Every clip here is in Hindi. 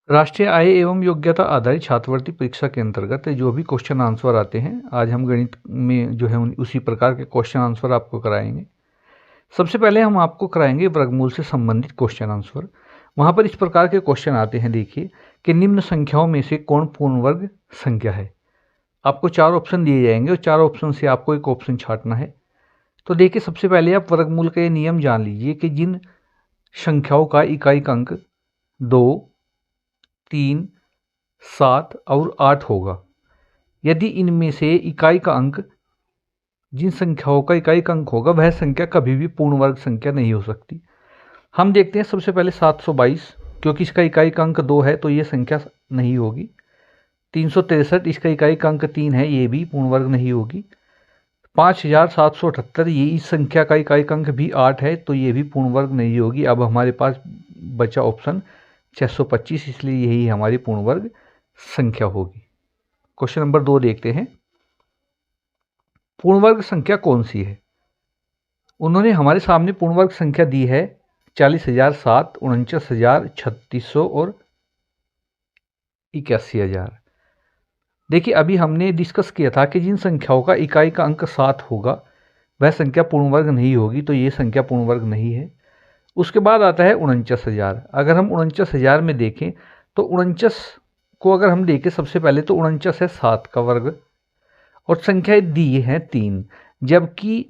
राष्ट्रीय आय एवं योग्यता आधारित छात्रवृत्ति परीक्षा के अंतर्गत जो भी क्वेश्चन आंसर आते हैं, आज हम गणित में जो है उसी प्रकार के क्वेश्चन आंसर आपको कराएंगे। सबसे पहले हम आपको कराएंगे वर्गमूल से संबंधित क्वेश्चन आंसर। वहाँ पर इस प्रकार के क्वेश्चन आते हैं, देखिए कि निम्न संख्याओं में से कौन पूर्ण वर्ग संख्या है। आपको 4 ऑप्शन दिए जाएंगे और 4 ऑप्शन से आपको एक ऑप्शन छांटना है। तो देखिए, सबसे पहले आप वर्गमूल का ये नियम जान लीजिए कि जिन संख्याओं का इकाई का अंक 2, 3, 7 और 8 होगा, यदि इनमें से इकाई का अंक जिन संख्याओं का इकाई का अंक होगा वह संख्या कभी भी पूर्ण वर्ग संख्या नहीं हो सकती। हम देखते हैं सबसे पहले 722, क्योंकि इसका इकाई का अंक 2 है तो ये संख्या नहीं होगी। 363, इसका इकाई का अंक 3 है, ये भी पूर्ण वर्ग नहीं होगी। 5778, ये इस संख्या का इकाई का अंक भी 8 है तो ये भी पूर्ण वर्ग नहीं होगी। अब हमारे पास बचा ऑप्शन 625, इसलिए यही हमारी पूर्ण वर्ग संख्या होगी। क्वेश्चन नंबर 2 देखते हैं, पूर्ण वर्ग संख्या कौन सी है। उन्होंने हमारे सामने पूर्ण वर्ग संख्या दी है 40,007, 49,000, 3600 और 81,000। देखिए, अभी हमने डिस्कस किया था कि जिन संख्याओं का इकाई का अंक 7 होगा वह संख्या पूर्ण वर्ग नहीं होगी, तो ये संख्या पूर्ण वर्ग नहीं है। उसके बाद आता है 49,000। अगर हम 49,000 में देखें तो 49 को अगर हम देखें, सबसे पहले तो 49 है 7 का वर्ग और संख्याएं दी हैं 3, जबकि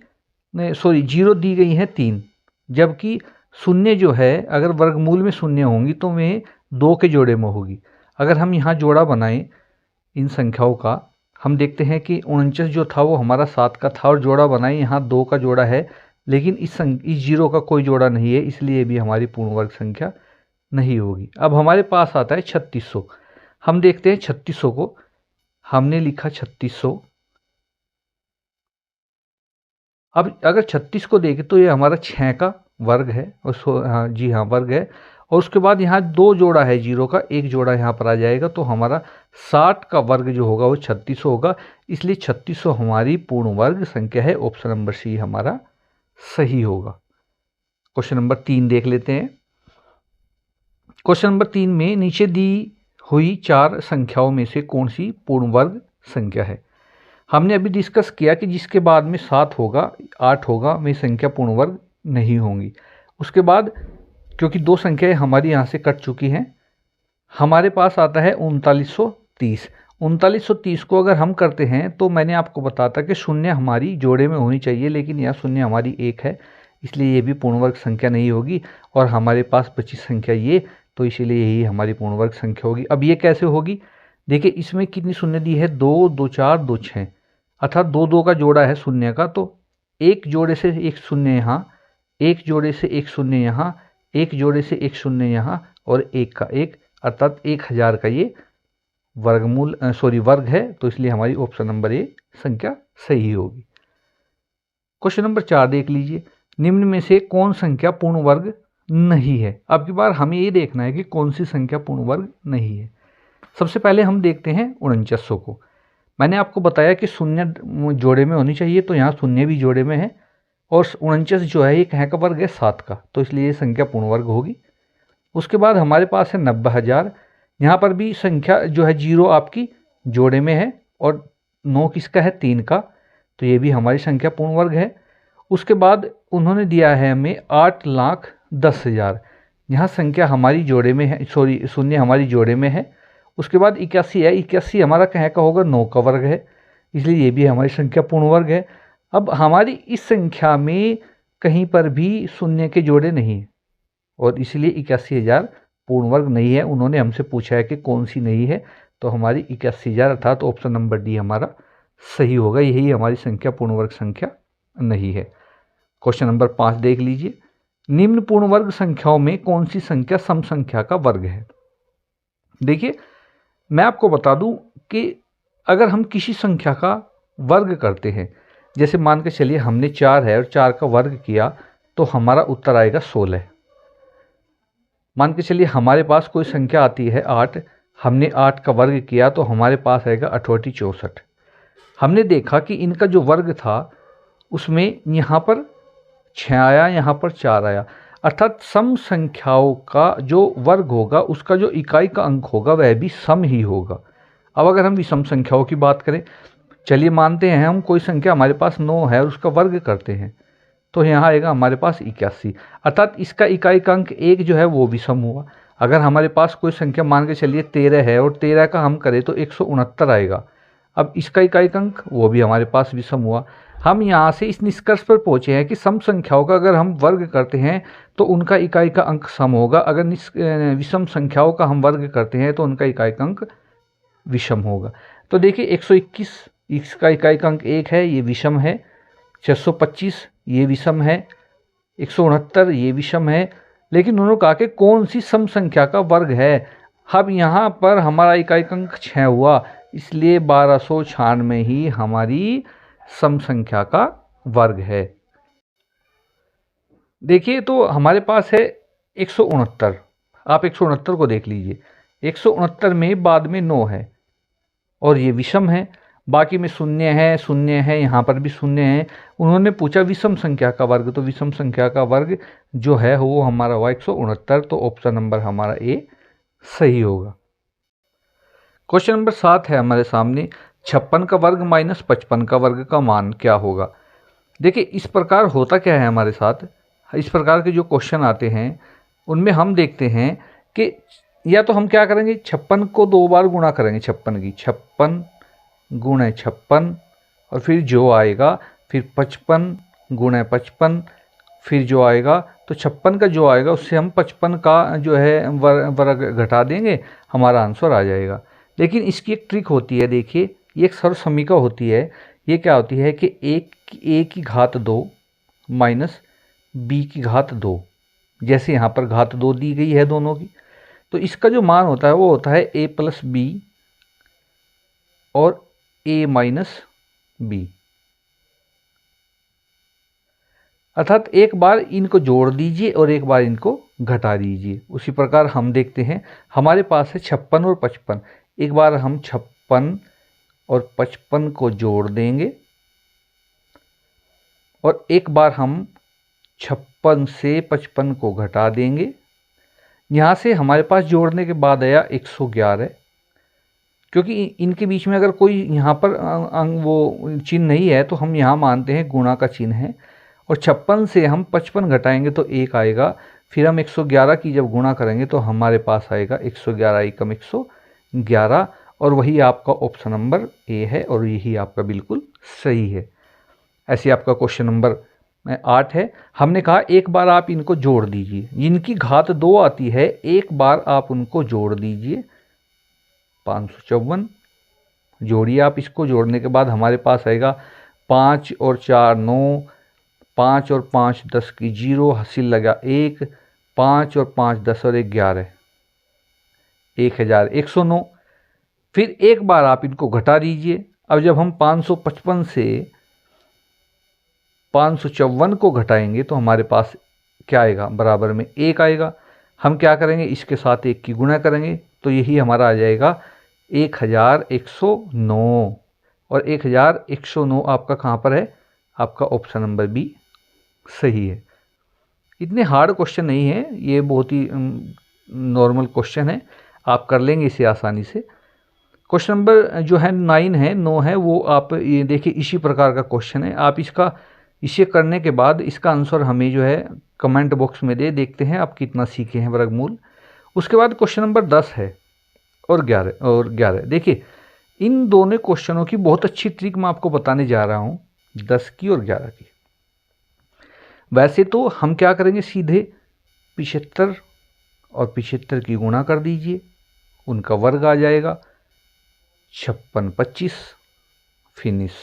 जीरो दी गई हैं 3, जबकि शून्य जो है अगर वर्गमूल में शून्य होंगी तो वह 2 के जोड़े में होगी। अगर हम यहाँ जोड़ा बनाएं इन संख्याओं का, हम देखते हैं कि 49 जो था वो हमारा 7 का था और जोड़ा बनाएं, यहाँ 2 का जोड़ा है, लेकिन इस जीरो का कोई जोड़ा नहीं है, इसलिए भी हमारी पूर्ण वर्ग संख्या नहीं होगी। अब हमारे पास आता है 3600। हम देखते हैं 3600 को, हमने लिखा 3600। अब अगर 36 को देखें तो ये हमारा 6 का वर्ग है और हाँ जी हाँ वर्ग है, और उसके बाद यहाँ 2 जोड़ा है जीरो का, एक जोड़ा यहाँ पर आ जाएगा, तो हमारा 60 का वर्ग जो होगा वो 3600 होगा, इसलिए 3600 हमारी पूर्ण वर्ग संख्या है। ऑप्शन नंबर सी हमारा सही होगा। क्वेश्चन नंबर 3 देख लेते हैं। क्वेश्चन नंबर 3 में नीचे दी हुई 4 संख्याओं में से कौन सी पूर्ण वर्ग संख्या है। हमने अभी डिस्कस किया कि जिसके बाद में 7 होगा, 8 होगा, वे संख्या पूर्ण वर्ग नहीं होंगी। उसके बाद क्योंकि 2 संख्याएं हमारी यहाँ से कट चुकी हैं, हमारे पास आता है 3930। 3930 को अगर हम करते हैं तो मैंने आपको बताता कि शून्य हमारी जोड़े में होनी चाहिए, लेकिन यहाँ शून्य हमारी 1 है, इसलिए ये भी पूर्ण वर्ग संख्या नहीं होगी। और हमारे पास बची संख्या ये, तो इसीलिए यही हमारी पूर्ण वर्ग संख्या होगी। अब ये कैसे होगी, देखिए इसमें कितनी शून्य दी है, 2, 2, 4, 2, 6, अर्थात 2, 2 का जोड़ा है शून्य का, तो एक जोड़े से एक शून्य यहाँ, एक जोड़े से एक शून्य यहाँ, एक जोड़े से एक शून्य यहाँ और एक का एक, अर्थात 1000 का ये वर्गमूल वर्ग है, तो इसलिए हमारी ऑप्शन नंबर ए संख्या सही होगी। क्वेश्चन नंबर 4 देख लीजिए, निम्न में से कौन संख्या पूर्ण वर्ग नहीं है। अब की बार हमें ये देखना है कि कौन सी संख्या पूर्ण वर्ग नहीं है। सबसे पहले हम देखते हैं 4900 को। मैंने आपको बताया कि शून्य जोड़े में होनी चाहिए, तो यहाँ शून्य भी जोड़े में है और 49 जो है ये कहाँ का वर्ग है, 7 का, तो इसलिए ये संख्या पूर्ण वर्ग होगी। उसके बाद हमारे पास है 90,000। यहाँ पर भी संख्या जो है जीरो आपकी जोड़े में है और 9 किसका है, 3 का, तो ये भी हमारी संख्या पूर्ण वर्ग है। उसके बाद उन्होंने दिया है हमें 8,10,000। यहाँ संख्या हमारी जोड़े में है, शून्य हमारी जोड़े में है। उसके बाद 81 है, 81 हमारा कहाँ का होगा, 9 का वर्ग है, इसलिए ये भी हमारी संख्या पूर्ण वर्ग है। अब हमारी इस संख्या में कहीं पर भी शून्य के जोड़े नहीं है और इसलिए 81,000 पूर्ण वर्ग नहीं है। उन्होंने हमसे पूछा है कि कौन सी नहीं है, तो हमारी 81,000 अर्थात ऑप्शन नंबर डी हमारा सही होगा, यही हमारी संख्या पूर्ण वर्ग संख्या नहीं है। क्वेश्चन नंबर 5 देख लीजिए, निम्न पूर्ण वर्ग संख्याओं में कौन सी संख्या सम संख्या का वर्ग है। देखिए, मैं आपको बता दूं कि अगर हम किसी संख्या का वर्ग करते हैं, जैसे मान के चलिए हमने 4 है और 4 का वर्ग किया, तो हमारा उत्तर आएगा 16। मान के चलिए हमारे पास कोई संख्या आती है 8, हमने 8 का वर्ग किया तो हमारे पास आएगा 8 64। हमने देखा कि इनका जो वर्ग था उसमें यहाँ पर 6 आया, यहाँ पर 4 आया। अर्थात सम संख्याओं का जो वर्ग होगा उसका जो इकाई का अंक होगा वह भी सम ही होगा। अब अगर हम विषम संख्याओं की बात करें, चलिए मानते हैं हम कोई संख्या हमारे पास 9 है और उसका वर्ग करते हैं, तो यहाँ आएगा हमारे पास 81, अर्थात इसका इकाई का अंक 1 जो है वो विषम हुआ। अगर हमारे पास कोई संख्या मान के चलिए 13 है और 13 का हम करें तो 169 आएगा, अब इसका इकाई का अंक वो भी हमारे पास विषम हुआ। हम यहाँ से इस निष्कर्ष पर पहुँचे हैं कि सम संख्याओं का अगर हम वर्ग करते हैं तो उनका इकाई का अंक सम होगा, अगर विषम संख्याओं का हम वर्ग करते हैं तो उनका इकाई का अंक विषम होगा। तो देखिए 121 इसका इकाई का अंक 1 है, ये विषम है। 625 ये विषम है। 169 ये विषम है। लेकिन उन्होंने कहा कि कौन सी सम संख्या का वर्ग है। अब यहाँ पर हमारा इकाई का अंक 6 हुआ, इसलिए 1296 ही हमारी सम संख्या का वर्ग है। देखिए तो हमारे पास है 169, आप 169 को देख लीजिए। 169 में बाद में 9 है और ये विषम है, बाकी में शून्य है, यहाँ पर भी शून्य है। उन्होंने पूछा विषम संख्या का वर्ग, तो विषम संख्या का वर्ग जो है वो हमारा हुआ 169, तो ऑप्शन नंबर हमारा ए सही होगा। क्वेश्चन नंबर 7 है हमारे सामने, 56 का वर्ग माइनस 55 का वर्ग का मान क्या होगा। देखिए इस प्रकार होता क्या है हमारे साथ, इस प्रकार के जो क्वेश्चन आते हैं उनमें हम देखते हैं कि या तो हम क्या करेंगे, 56 को 2 बार गुणा करेंगे, 56 की 56 गुणे 56 और फिर जो आएगा, फिर 55 गुणे 55, फिर जो आएगा तो 56 का जो आएगा उससे हम 55 का जो है वर्ग घटा देंगे, हमारा आंसर आ जाएगा। लेकिन इसकी एक ट्रिक होती है, देखिए ये एक सर्वसमीका होती है। ये क्या होती है कि a की घात 2 माइनस b की घात 2, जैसे यहाँ पर घात 2 दी गई है दोनों की, तो इसका जो मान होता है वो होता है a प्लस बी और a माइनस बी, अर्थात एक बार इनको जोड़ दीजिए और एक बार इनको घटा दीजिए। उसी प्रकार हम देखते हैं हमारे पास है 56 और 55, एक बार हम 56 और 55 को जोड़ देंगे और एक बार हम 56 से 55 को घटा देंगे। यहाँ से हमारे पास जोड़ने के बाद आया 111, क्योंकि इनके बीच में अगर कोई यहाँ पर वो चिन्ह नहीं है तो हम यहाँ मानते हैं गुणा का चिन्ह है, और 56 से हम 55 घटाएंगे तो 1 आएगा, फिर हम 111 की जब गुणा करेंगे तो हमारे पास आएगा 111 एकम 111, और वही आपका ऑप्शन नंबर ए है और यही आपका बिल्कुल सही है। ऐसे आपका क्वेश्चन नंबर 8 है। हमने कहा एक बार आप इनको जोड़ दीजिए, इनकी घात 2 आती है, एक बार आप उनको जोड़ दीजिए, 554 जोड़िए आप इसको, जोड़ने के बाद हमारे पास आएगा 5 और 4 9, 5 और 5 10 की 0, हासिल लगा 1, 5 और 5 10 और 11, 1109। फिर एक बार आप इनको घटा दीजिए। अब जब हम 555 से 554 को घटाएंगे तो हमारे पास क्या आएगा, बराबर में 1 आएगा। हम क्या करेंगे, इसके साथ 1 की गुणा करेंगे तो यही हमारा आ जाएगा 1109, और 1109 आपका कहाँ पर है, आपका ऑप्शन नंबर बी सही है। इतने हार्ड क्वेश्चन नहीं है, ये बहुत ही नॉर्मल क्वेश्चन है, आप कर लेंगे इसे आसानी से। क्वेश्चन नंबर जो है 9 है वो आप ये देखिए इसी प्रकार का क्वेश्चन है। आप इसे करने के बाद इसका आंसर हमें जो है कमेंट बॉक्स में देखते हैं आप कितना सीखे हैं वर्गमूल। उसके बाद क्वेश्चन नंबर 10 है और 11। देखिए इन दोनों क्वेश्चनों की बहुत अच्छी ट्रिक मैं आपको बताने जा रहा हूँ, 10 की और 11 की। वैसे तो हम क्या करेंगे, सीधे 75 और 75 की गुणा कर दीजिए, उनका वर्ग आ जाएगा 56 25 फिनिश।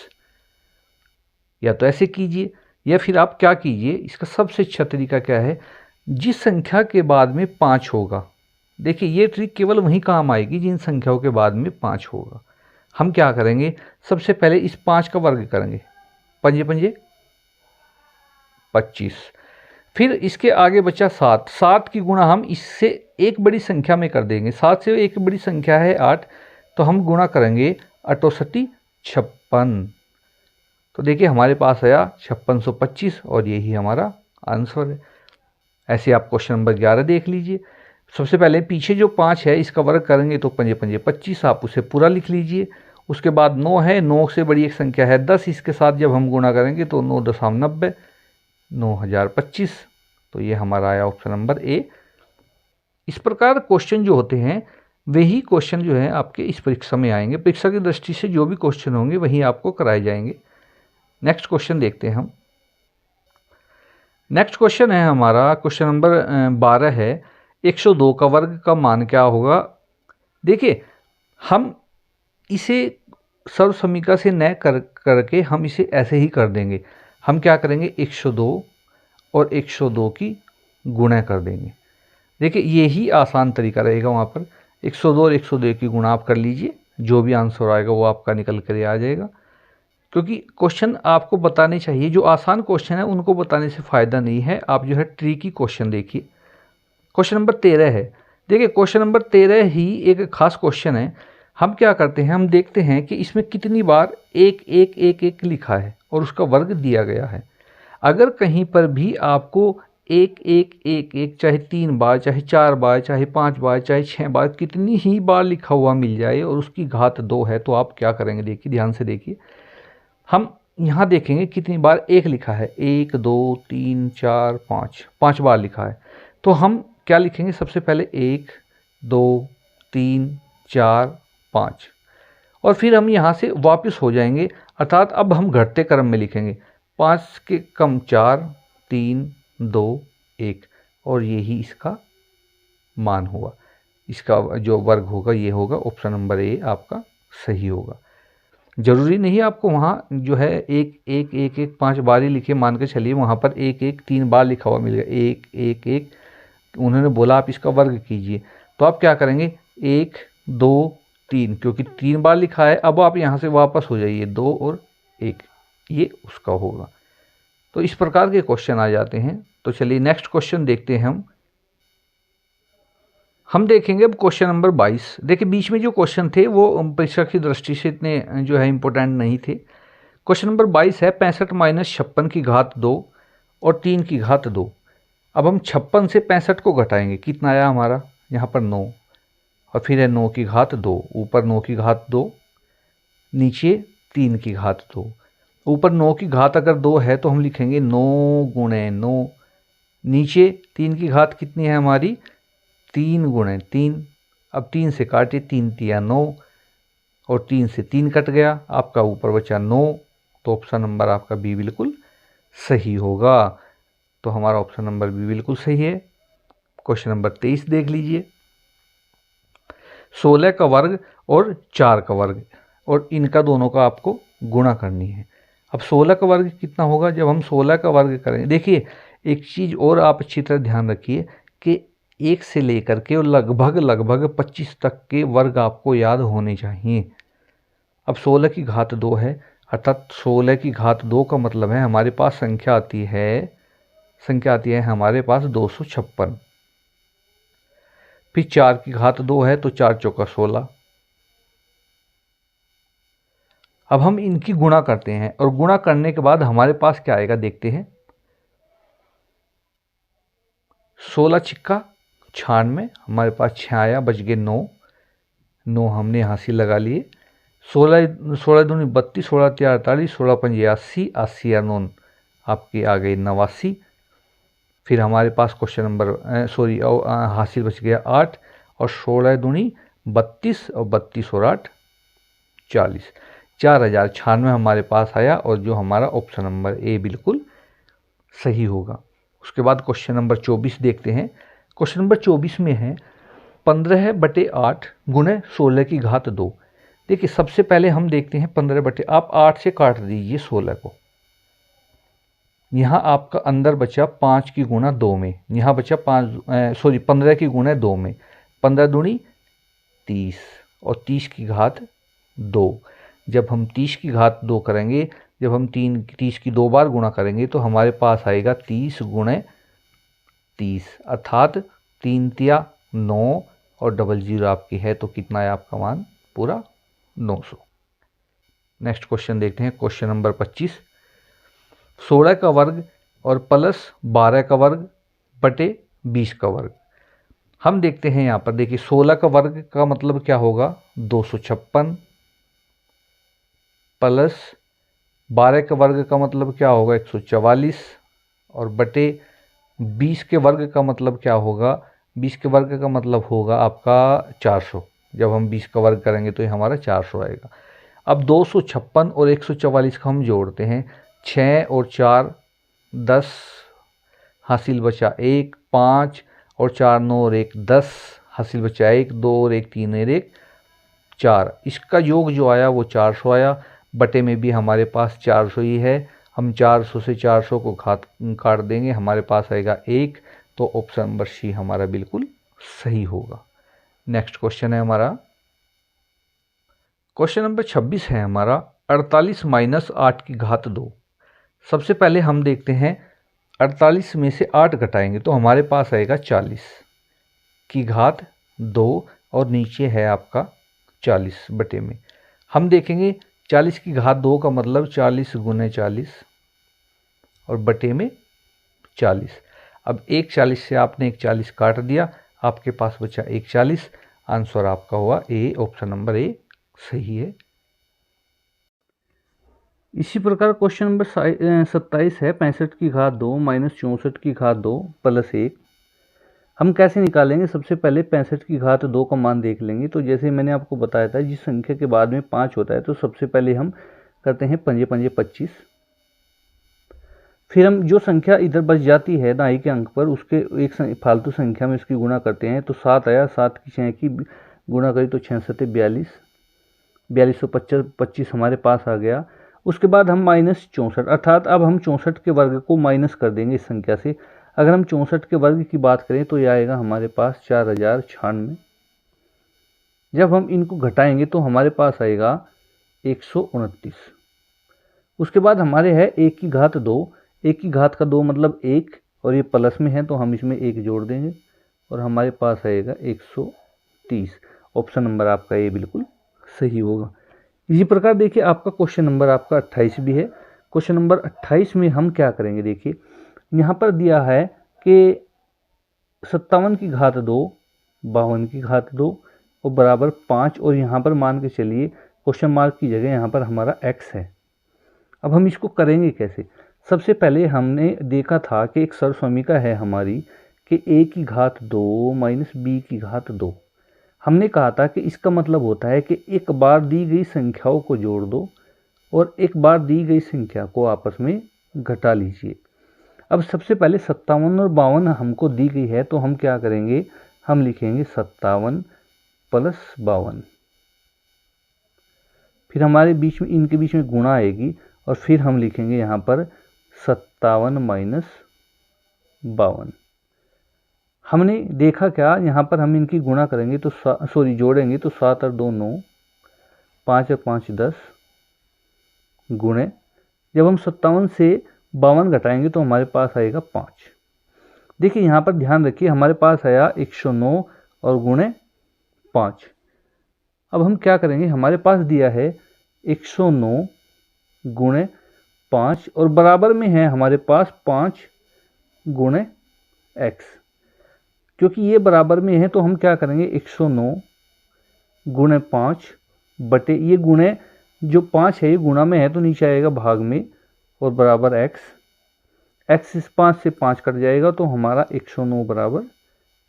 या तो ऐसे कीजिए या फिर आप क्या कीजिए, इसका सबसे अच्छा तरीका क्या है, जिस संख्या के बाद में 5 होगा, देखिए ये ट्रिक केवल वहीं काम आएगी जिन संख्याओं के बाद में 5 होगा। हम क्या करेंगे, सबसे पहले इस 5 का वर्ग करेंगे, 5 5 25, फिर इसके आगे बचा 7 की गुणा हम इससे एक बड़ी संख्या में कर देंगे, 7 से एक बड़ी संख्या है 8, तो हम गुणा करेंगे 68 56, तो देखिए हमारे पास आया 5625 और यही हमारा आंसर है। ऐसे आप क्वेश्चन नंबर 11 देख लीजिए। सबसे पहले पीछे जो 5 है इसका वर्ग करेंगे तो 5 5 25, आप उसे पूरा लिख लीजिए। उसके बाद 9 है, 9 से बड़ी एक संख्या है 10, इसके साथ जब हम गुणा करेंगे तो 9 दशम 90, 9025। तो ये हमारा आया ऑप्शन नंबर ए। इस प्रकार क्वेश्चन जो होते हैं वही क्वेश्चन जो है आपके इस परीक्षा में आएंगे। परीक्षा की दृष्टि से जो भी क्वेश्चन होंगे वही आपको कराए जाएंगे। नेक्स्ट क्वेश्चन देखते हैं हम। नेक्स्ट क्वेश्चन है हमारा क्वेश्चन नंबर 12 है, 102 का वर्ग का मान क्या होगा। देखिए हम इसे सर्व समीकरण से न करके हम इसे ऐसे ही कर देंगे। हम क्या करेंगे, 102 और 102 की गुणा कर देंगे। देखिए यही आसान तरीका रहेगा। वहाँ पर 102 और 102 की गुणा आप कर लीजिए, जो भी आंसर आएगा वो आपका निकल कर आ जाएगा। क्योंकि क्वेश्चन आपको बताने चाहिए, जो आसान क्वेश्चन है उनको बताने से फ़ायदा नहीं है। आप जो है ट्रिकी क्वेश्चन देखिए। क्वेश्चन नंबर 13 है। देखिए क्वेश्चन नंबर 13 ही एक खास क्वेश्चन है। हम क्या करते हैं, हम देखते हैं कि इसमें कितनी बार 1 1 1 1 लिखा है और उसका वर्ग दिया गया है। अगर कहीं पर भी आपको 1 1 1 1 चाहे 3 बार, चाहे 4 बार, चाहे 5 बार, चाहे 6 बार, कितनी ही बार लिखा हुआ मिल जाए और उसकी घात 2 है, तो आप क्या करेंगे, देखिए ध्यान से देखिए। हम यहाँ देखेंगे कितनी बार 1 लिखा है, 1 2 3 4 5, 5 बार लिखा है। तो हम क्या लिखेंगे, सबसे पहले 1 2 3 4 5, और फिर हम यहाँ से वापस हो जाएंगे, अर्थात अब हम घटते क्रम में लिखेंगे। 5 के कम 4 3 2 1, और यही इसका मान हुआ। इसका जो वर्ग होगा ये होगा ऑप्शन नंबर ए आपका सही होगा। जरूरी नहीं आपको वहाँ जो है 1 1 1 1 5 बार ही लिखे, मान के चलिए वहाँ पर 1 1 3 बार लिखा हुआ मिल गया, 1 1 1, उन्होंने बोला आप इसका वर्ग कीजिए, तो आप क्या करेंगे 1 2 3, क्योंकि 3 बार लिखा है। अब आप यहाँ से वापस हो जाइए 2 और 1, ये उसका होगा। तो इस प्रकार के क्वेश्चन आ जाते हैं। तो चलिए नेक्स्ट क्वेश्चन देखते हैं हम देखेंगे अब क्वेश्चन नंबर 22। देखिए बीच में जो क्वेश्चन थे वो परीक्षा की दृष्टि से इतने जो है इम्पोर्टेंट नहीं थे। क्वेश्चन नंबर 22 है, 65 माइनस 56 की घात 2 और 3 की घात 2। अब हम 56 से 65 को घटाएंगे, कितना आया हमारा यहाँ पर 9, और फिर है 9 की घात 2, ऊपर 9 की घात 2, नीचे 3 की घात 2। ऊपर 9 की घात अगर 2 है तो हम लिखेंगे 9 गुणे 9, नीचे 3 की घात कितनी है हमारी 3 गुणे 3। अब 3 से काटे, 3 तिया 9, और 3 से 3 कट गया, आपका ऊपर बचा 9। तो ऑप्शन नंबर आपका बी बिल्कुल सही होगा। तो हमारा ऑप्शन नंबर बी बिल्कुल सही है। क्वेश्चन नंबर 23 देख लीजिए, 16 का वर्ग और 4 का वर्ग, और इनका दोनों का आपको गुणा करनी है। अब 16 का वर्ग कितना होगा, जब हम 16 का वर्ग करेंगे, देखिए एक चीज़ और आप अच्छी तरह ध्यान रखिए कि 1 से लेकर के और लगभग 25 तक के वर्ग आपको याद होने चाहिए। अब 16 की घात 2 है, अर्थात 16 की घात 2 का मतलब है हमारे पास संख्या आती है हमारे पास 256। फिर 4 की घात 2 है तो 4 चौका 16। अब हम इनकी गुणा करते हैं, और गुणा करने के बाद हमारे पास क्या आएगा देखते हैं। 16 छिक्का 96, हमारे पास 6 आया, बच गए 9, 9 हमने यहाँ से लगा लिए। 16 दूनी 32, 16 तिया 48, 16 पंजे 80, 80 और 9 आपके आ गए 89। फिर हमारे पास क्वेश्चन नंबर हासिल बच गया 8, और 16 दूनी 32, और 32 और 8 40, 4096 हमारे पास आया, और जो हमारा ऑप्शन नंबर ए बिल्कुल सही होगा। उसके बाद क्वेश्चन नंबर 24 देखते हैं। क्वेश्चन नंबर 24 में है 15/8 गुणे 16 की घात 2। देखिए सबसे पहले हम देखते हैं 15 आप 8 से काट दीजिए 16 को, यहाँ आपका अंदर बचा 5 की गुणा 2 में, यहाँ बचा 15 की गुणा 2 में, 15 दूनी 30, और 30 की घात 2। जब हम 30 की घात 2 करेंगे, जब हम 30 की 2 बार गुणा करेंगे तो हमारे पास आएगा 30 गुणे 30, अर्थात 3 तिया 9, और 00 आपकी है तो कितना है आपका मान पूरा 900। नेक्स्ट क्वेश्चन देखते हैं, क्वेश्चन नंबर 25। 16 का वर्ग और प्लस 12 का वर्ग बटे 20 का वर्ग। हम देखते हैं यहाँ पर, देखिए 16 का वर्ग का मतलब क्या होगा 256 प्लस 12 के वर्ग का मतलब क्या होगा 144 और बटे 20 के वर्ग का मतलब क्या होगा, 20 के वर्ग का मतलब होगा आपका 400। जब हम 20 का वर्ग करेंगे तो ये हमारा 400 आएगा। अब 256 और 144 का हम जोड़ते हैं, 6 और 4 10, हासिल बचा 1, 5 और 4 9 और 1 10, हासिल बचा 1, 2 और 1 3 और 1 4। इसका योग जो आया वो 400 आया। बटे में भी हमारे पास 400 ही है, हम 400 से 400 को काट देंगे, हमारे पास आएगा 1। तो ऑप्शन नंबर सी हमारा बिल्कुल सही होगा। नेक्स्ट क्वेश्चन है हमारा, क्वेश्चन नंबर 26 है हमारा 48 माइनस 8 की घात 2। सबसे पहले हम देखते हैं 48 में से 8 घटाएंगे तो हमारे पास आएगा 40 की घात 2 और नीचे है आपका 40 बटे में। हम देखेंगे 40 की घात 2 का मतलब 40 गुने 40 और बटे में 40। अब एक 40 से आपने एक 40 काट दिया, आपके पास बचा एक 40। आंसर आपका हुआ ए, ऑप्शन नंबर ए सही है। इसी प्रकार क्वेश्चन नंबर 27 है 65 की घात 2 माइनस 64 की घात 2 प्लस 1। हम कैसे निकालेंगे, सबसे पहले 65 की घात 2 का मान देख लेंगे। तो जैसे मैंने आपको बताया था जिस संख्या के बाद में 5 होता है तो सबसे पहले हम करते हैं पंजे पंजे 25, फिर हम जो संख्या इधर बच जाती है दाई के अंक पर उसके एक फालतू संख्या में उसकी गुणा करते हैं। तो 7 आया, 7 की 6 की गुणा करी तो 6 7 42, 4225 हमारे पास आ गया। उसके बाद हम माइनस 64, अर्थात अब हम 64 के वर्ग को माइनस कर देंगे इस संख्या से। अगर हम 64 के वर्ग की बात करें तो यह आएगा हमारे पास 4096। जब हम इनको घटाएंगे तो हमारे पास आएगा 129। उसके बाद हमारे है 1 की घात 2, 1 की घात का 2 मतलब 1 और ये प्लस में है तो हम इसमें 1 जोड़ देंगे और हमारे पास आएगा 130। ऑप्शन नंबर आपका ये बिल्कुल सही होगा। इसी प्रकार देखिए आपका क्वेश्चन नंबर आपका 28 भी है। क्वेश्चन नंबर 28 में हम क्या करेंगे, देखिए यहाँ पर दिया है कि 57 की घात 2, 52 की घात 2 और बराबर 5 और यहाँ पर मान के चलिए क्वेश्चन मार्क की जगह यहाँ पर हमारा x है। अब हम इसको करेंगे कैसे, सबसे पहले हमने देखा था कि एक सर्वसमीका है हमारी कि a की घात 2 माइनस b की घात 2। हमने कहा था कि इसका मतलब होता है कि एक बार दी गई संख्याओं को जोड़ दो और एक बार दी गई संख्या को आपस में घटा लीजिए। अब सबसे पहले 57 और 52 हमको दी गई है तो हम क्या करेंगे, हम लिखेंगे 57 प्लस 52, फिर हमारे बीच में इनके बीच में गुणा आएगी और फिर हम लिखेंगे यहाँ पर 57 माइनस 52। हमने देखा क्या, यहाँ पर हम इनकी गुणा करेंगे तो जोड़ेंगे तो 7 और 2 9, 5 और 5 10 गुणे, जब हम 57 से 52 घटाएंगे तो हमारे पास आएगा 5। देखिए यहाँ पर ध्यान रखिए हमारे पास आया 109 और गुणे 5। अब हम क्या करेंगे, हमारे पास दिया है 109 गुणे 5 और बराबर में है हमारे पास 5 गुणे x। क्योंकि ये बराबर में है तो हम क्या करेंगे 109 गुणे 5 बटे, ये गुणे जो 5 है ये गुणा में है तो नीचे आएगा भाग में और बराबर x इस 5 से 5 कट जाएगा तो हमारा 109 बराबर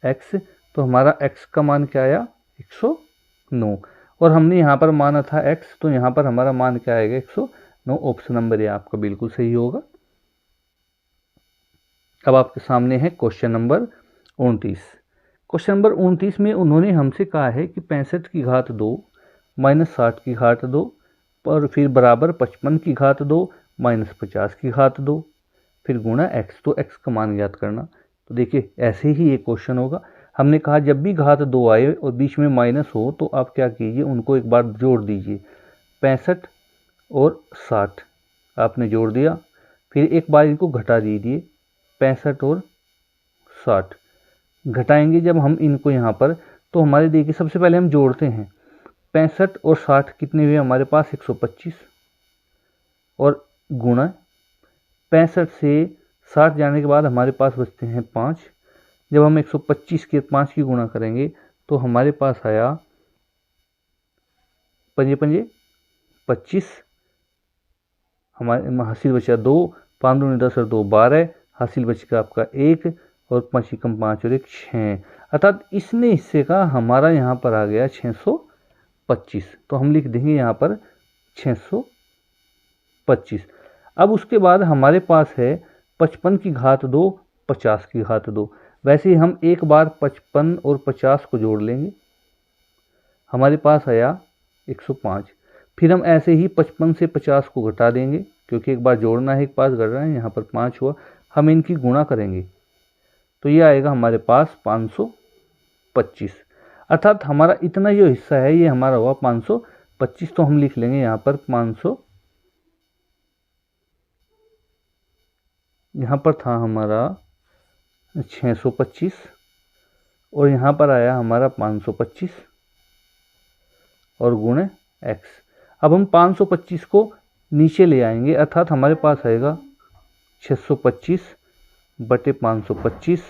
x। तो हमारा x का मान क्या आया 109 और हमने यहाँ पर माना था x तो यहाँ पर हमारा मान क्या आएगा 109। ऑप्शन नंबर ये आपका बिल्कुल सही होगा। अब आपके सामने है क्वेश्चन नंबर 29। क्वेश्चन नंबर 29 में उन्होंने हमसे कहा है कि 65 की घात 2 माइनस 60 की घात 2 और फिर बराबर 55 की घात 2 माइनस 50 की घात 2 फिर गुणा x। तो x का मान ज्ञात करना। तो देखिए ऐसे ही ये क्वेश्चन होगा। हमने कहा जब भी घात 2 आए और बीच में माइनस हो तो आप क्या कीजिए, उनको एक बार जोड़ दीजिए। 65 और 60 आपने जोड़ दिया, फिर एक बार इनको घटा दीजिए। 65 और 60 घटाएंगे जब हम इनको यहाँ पर तो हमारे देखिए सबसे पहले हम जोड़ते हैं 65 और 60 कितने हुए हमारे पास 125 और गुणा 65 से 60 जाने के बाद हमारे पास बचते हैं 5 जब हम 125 के 5 की गुणा करेंगे तो हमारे पास आया 5 पंजे 25, हमारे हासिल बचा 2, 5 दूनी 10 और 2 12, हासिल बचेगा आपका 1 और 5 एकम 5 और 1 6, अर्थात इसने हिस्से का हमारा यहाँ पर आ गया 625। तो हम लिख देंगे यहाँ पर 625। अब उसके बाद हमारे पास है 55 की घात 2, 50 की घात 2। वैसे ही हम एक बार 55 और 50 को जोड़ लेंगे, हमारे पास आया 105। फिर हम ऐसे ही 55 से 50 को घटा देंगे, क्योंकि एक बार जोड़ना है एक पास घट रहा है, यहाँ पर 5 हुआ। हम इनकी गुणा करेंगे तो ये आएगा हमारे पास 525, अर्थात हमारा इतना जो हिस्सा है ये हमारा हुआ 525। तो हम लिख लेंगे यहाँ पर 500, यहाँ पर था हमारा 625 और यहाँ पर आया हमारा 525 और गुणे x। अब हम 525 को नीचे ले आएंगे, अर्थात हमारे पास आएगा 625 बटे 525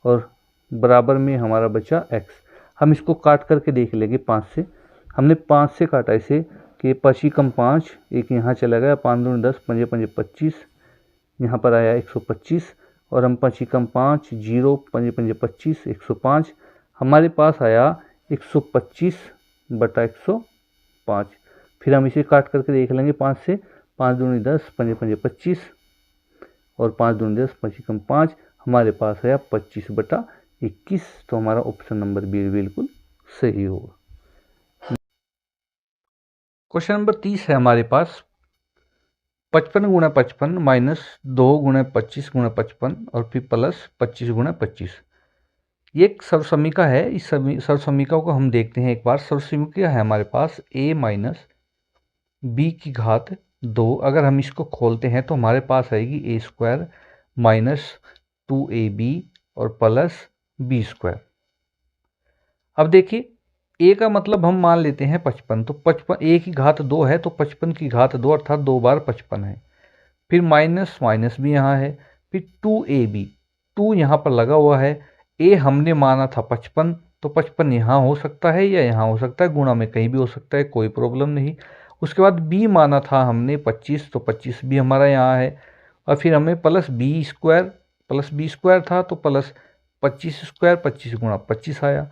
और बराबर में हमारा बचा x। हम इसको काट करके देख लेंगे 5 से। हमने 5 से काटा इसे कि 5 कम 5, एक यहाँ चला गया, 5 दूनी 10, 5 5 25, यहाँ पर आया 125 और हम 5 कम 5 0, 5 5 25, 105, हमारे पास आया 125 बटा 105। फिर हम इसे काट करके देख लेंगे 5 से, 5 दूनी 10, 5 5 25 और 5 दूनी 10, 5 कम 5, हमारे पास आया 25 बटा 21। तो हमारा ऑप्शन नंबर बी बिल्कुल सही होगा। क्वेश्चन नंबर 30 है हमारे पास 55 गुणा 55 माइनस 2 गुणा 25 गुणा 55 और फिर प्लस 25 गुणा 25। ये एक सर्वसमीका है। इस सर्वसमीका को हम देखते हैं एक बार। सर्वसमीका है हमारे पास a माइनस बी की घात 2। अगर हम इसको खोलते हैं तो हमारे पास आएगी a स्क्वायर माइनस 2ab और प्लस b स्क्वायर। अब देखिए a का मतलब हम मान लेते हैं 55, तो 55 a की घात 2 है तो 55 की घात 2 अर्थात 2 बार 55 है। फिर माइनस माइनस भी यहाँ है, फिर 2ab, 2 यहाँ पर लगा हुआ है। a हमने माना था 55, तो 55 यहाँ हो सकता है या यहाँ हो सकता है, गुणा में कहीं भी हो सकता है, कोई प्रॉब्लम नहीं। उसके बाद b माना था हमने 25, तो 25 भी हमारा यहाँ है। और फिर हमें प्लस b स्क्वायर था तो प्लस 25 स्क्वायर, 25 गुणा 25 आया।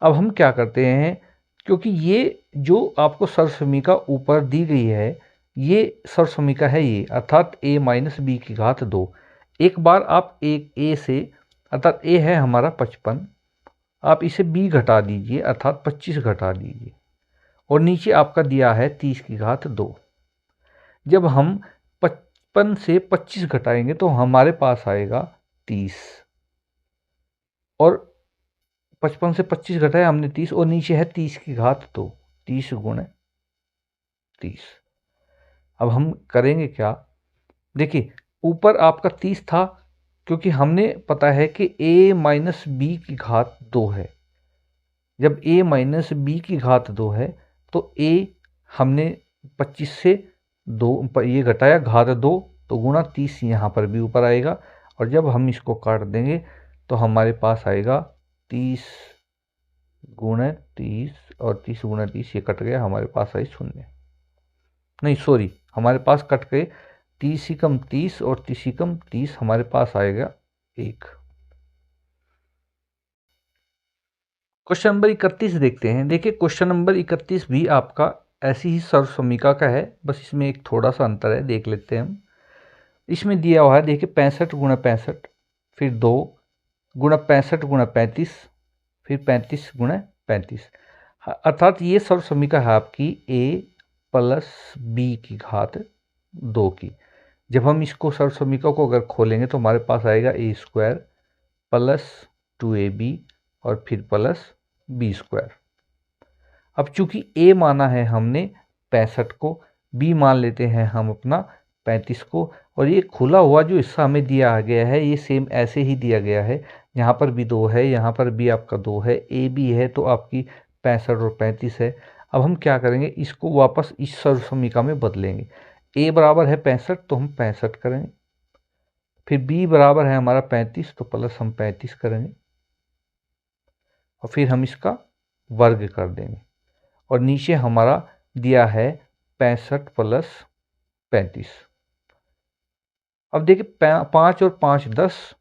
अब हम क्या करते हैं, क्योंकि ये जो आपको सर्वसमीका ऊपर दी गई है ये सर्वसमीका है ये, अर्थात a माइनस बी की घात 2। एक बार आप एक a से, अर्थात a है हमारा 55, आप इसे b घटा दीजिए अर्थात 25 घटा दीजिए और नीचे आपका दिया है 30 की घात 2। जब हम 55 से 25 घटाएंगे तो हमारे पास आएगा 30 और 55 से 25 घटाया हमने 30 और नीचे है 30 की घात 2, 30 गुणे 30। अब हम करेंगे क्या, देखिए ऊपर आपका 30 था, क्योंकि हमने पता है कि a माइनस बी की घात 2 है। जब a माइनस बी की घात 2 है तो a हमने 25 से 2 ये घटाया घात 2 तो गुणा 30 यहाँ पर भी ऊपर आएगा और जब हम इसको काट देंगे तो हमारे पास आएगा 30 गुणे 30 और 30 गुणे 30, ये कट गया, हमारे पास आई 0, नहीं सॉरी, हमारे पास कट गए 30 ही कम 30 और 30 ही कम 30, हमारे पास आएगा 1। क्वेश्चन नंबर 31 देखते हैं। देखिए क्वेश्चन नंबर 31 भी आपका ऐसी ही सर्वसमीका का है, बस इसमें एक थोड़ा सा अंतर है, देख लेते हैं हम। इसमें दिया हुआ है, देखिए 65 गुणा 65, फिर 2 गुणा 65 गुणा 35, फिर 35 गुणा 35, अर्थात ये सर्वसमीका है आपकी a प्लस बी की घात 2 की। जब हम इसको सर्वसमीका को अगर खोलेंगे तो हमारे पास आएगा a स्क्वायर प्लस 2ab और फिर प्लस b स्क्वायर। अब चूंकि a माना है हमने 65 को, b मान लेते हैं हम अपना 35 को, और ये खुला हुआ जो हिस्सा हमें दिया गया है ये सेम ऐसे ही दिया गया है। यहाँ पर भी 2 है, यहाँ पर भी आपका 2 है, a भी है तो आपकी 65 और 35 है। अब हम क्या करेंगे, इसको वापस इस सर्वसमीका में बदलेंगे। a बराबर है 65 तो हम 65 करेंगे, फिर b बराबर है हमारा 35 तो प्लस हम 35 करेंगे, और फिर हम इसका वर्ग कर देंगे और नीचे हमारा दिया है 65 + 35। अब देखिए 5 और 5 10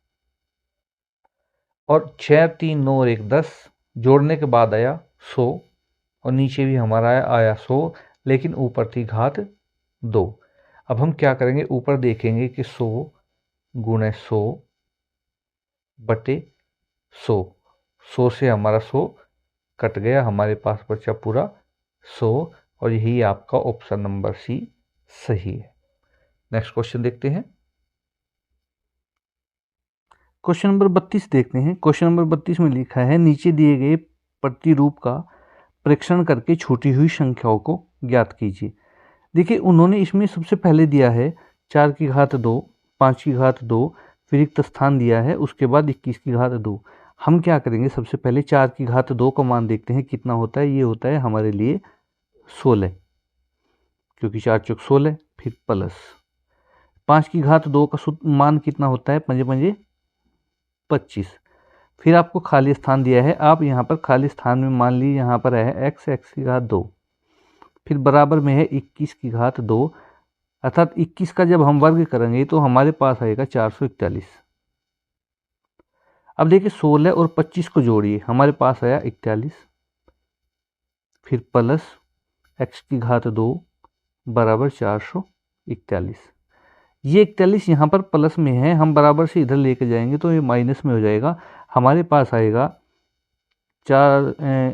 और 6 3 9 और 1 10, जोड़ने के बाद आया 100 और नीचे भी हमारा आया 100, लेकिन ऊपर थी घात 2। अब हम क्या करेंगे, ऊपर देखेंगे कि 100 × 100 बटे 100, 100 से हमारा 100 कट गया, हमारे पास बचा पूरा 100 और यही आपका ऑप्शन नंबर सी सही है। नेक्स्ट क्वेश्चन देखते हैं। क्वेश्चन नंबर 32 देखते हैं। क्वेश्चन नंबर 32 में लिखा है, नीचे दिए गए प्रतिरूप का परीक्षण करके छूटी हुई संख्याओं को ज्ञात कीजिए। देखिए उन्होंने इसमें सबसे पहले दिया है 4 की घात 2, 5 की घात 2, फिर रिक्त स्थान दिया है, उसके बाद 21 की घात 2। हम क्या करेंगे, सबसे पहले 4 की घात 2 का मान देखते हैं कितना होता है। ये होता है हमारे लिए 16, क्योंकि 4 चौक 16, फिर प्लस 5 की घात 2 का मान कितना होता है, 5 5 25। फिर आपको खाली स्थान दिया है, आप यहाँ पर खाली स्थान में मान लीजिए यहाँ पर है x की घात 2, फिर बराबर में है 21 की घात 2, अर्थात 21 का जब हम वर्ग करेंगे तो हमारे पास आएगा 441। अब देखिए 16 और 25 को जोड़िए, हमारे पास आया 41, फिर प्लस x की घात 2 बराबर 441। ये 41 यहाँ पर प्लस में है, हम बराबर से इधर लेके जाएंगे तो ये माइनस में हो जाएगा। हमारे पास आएगा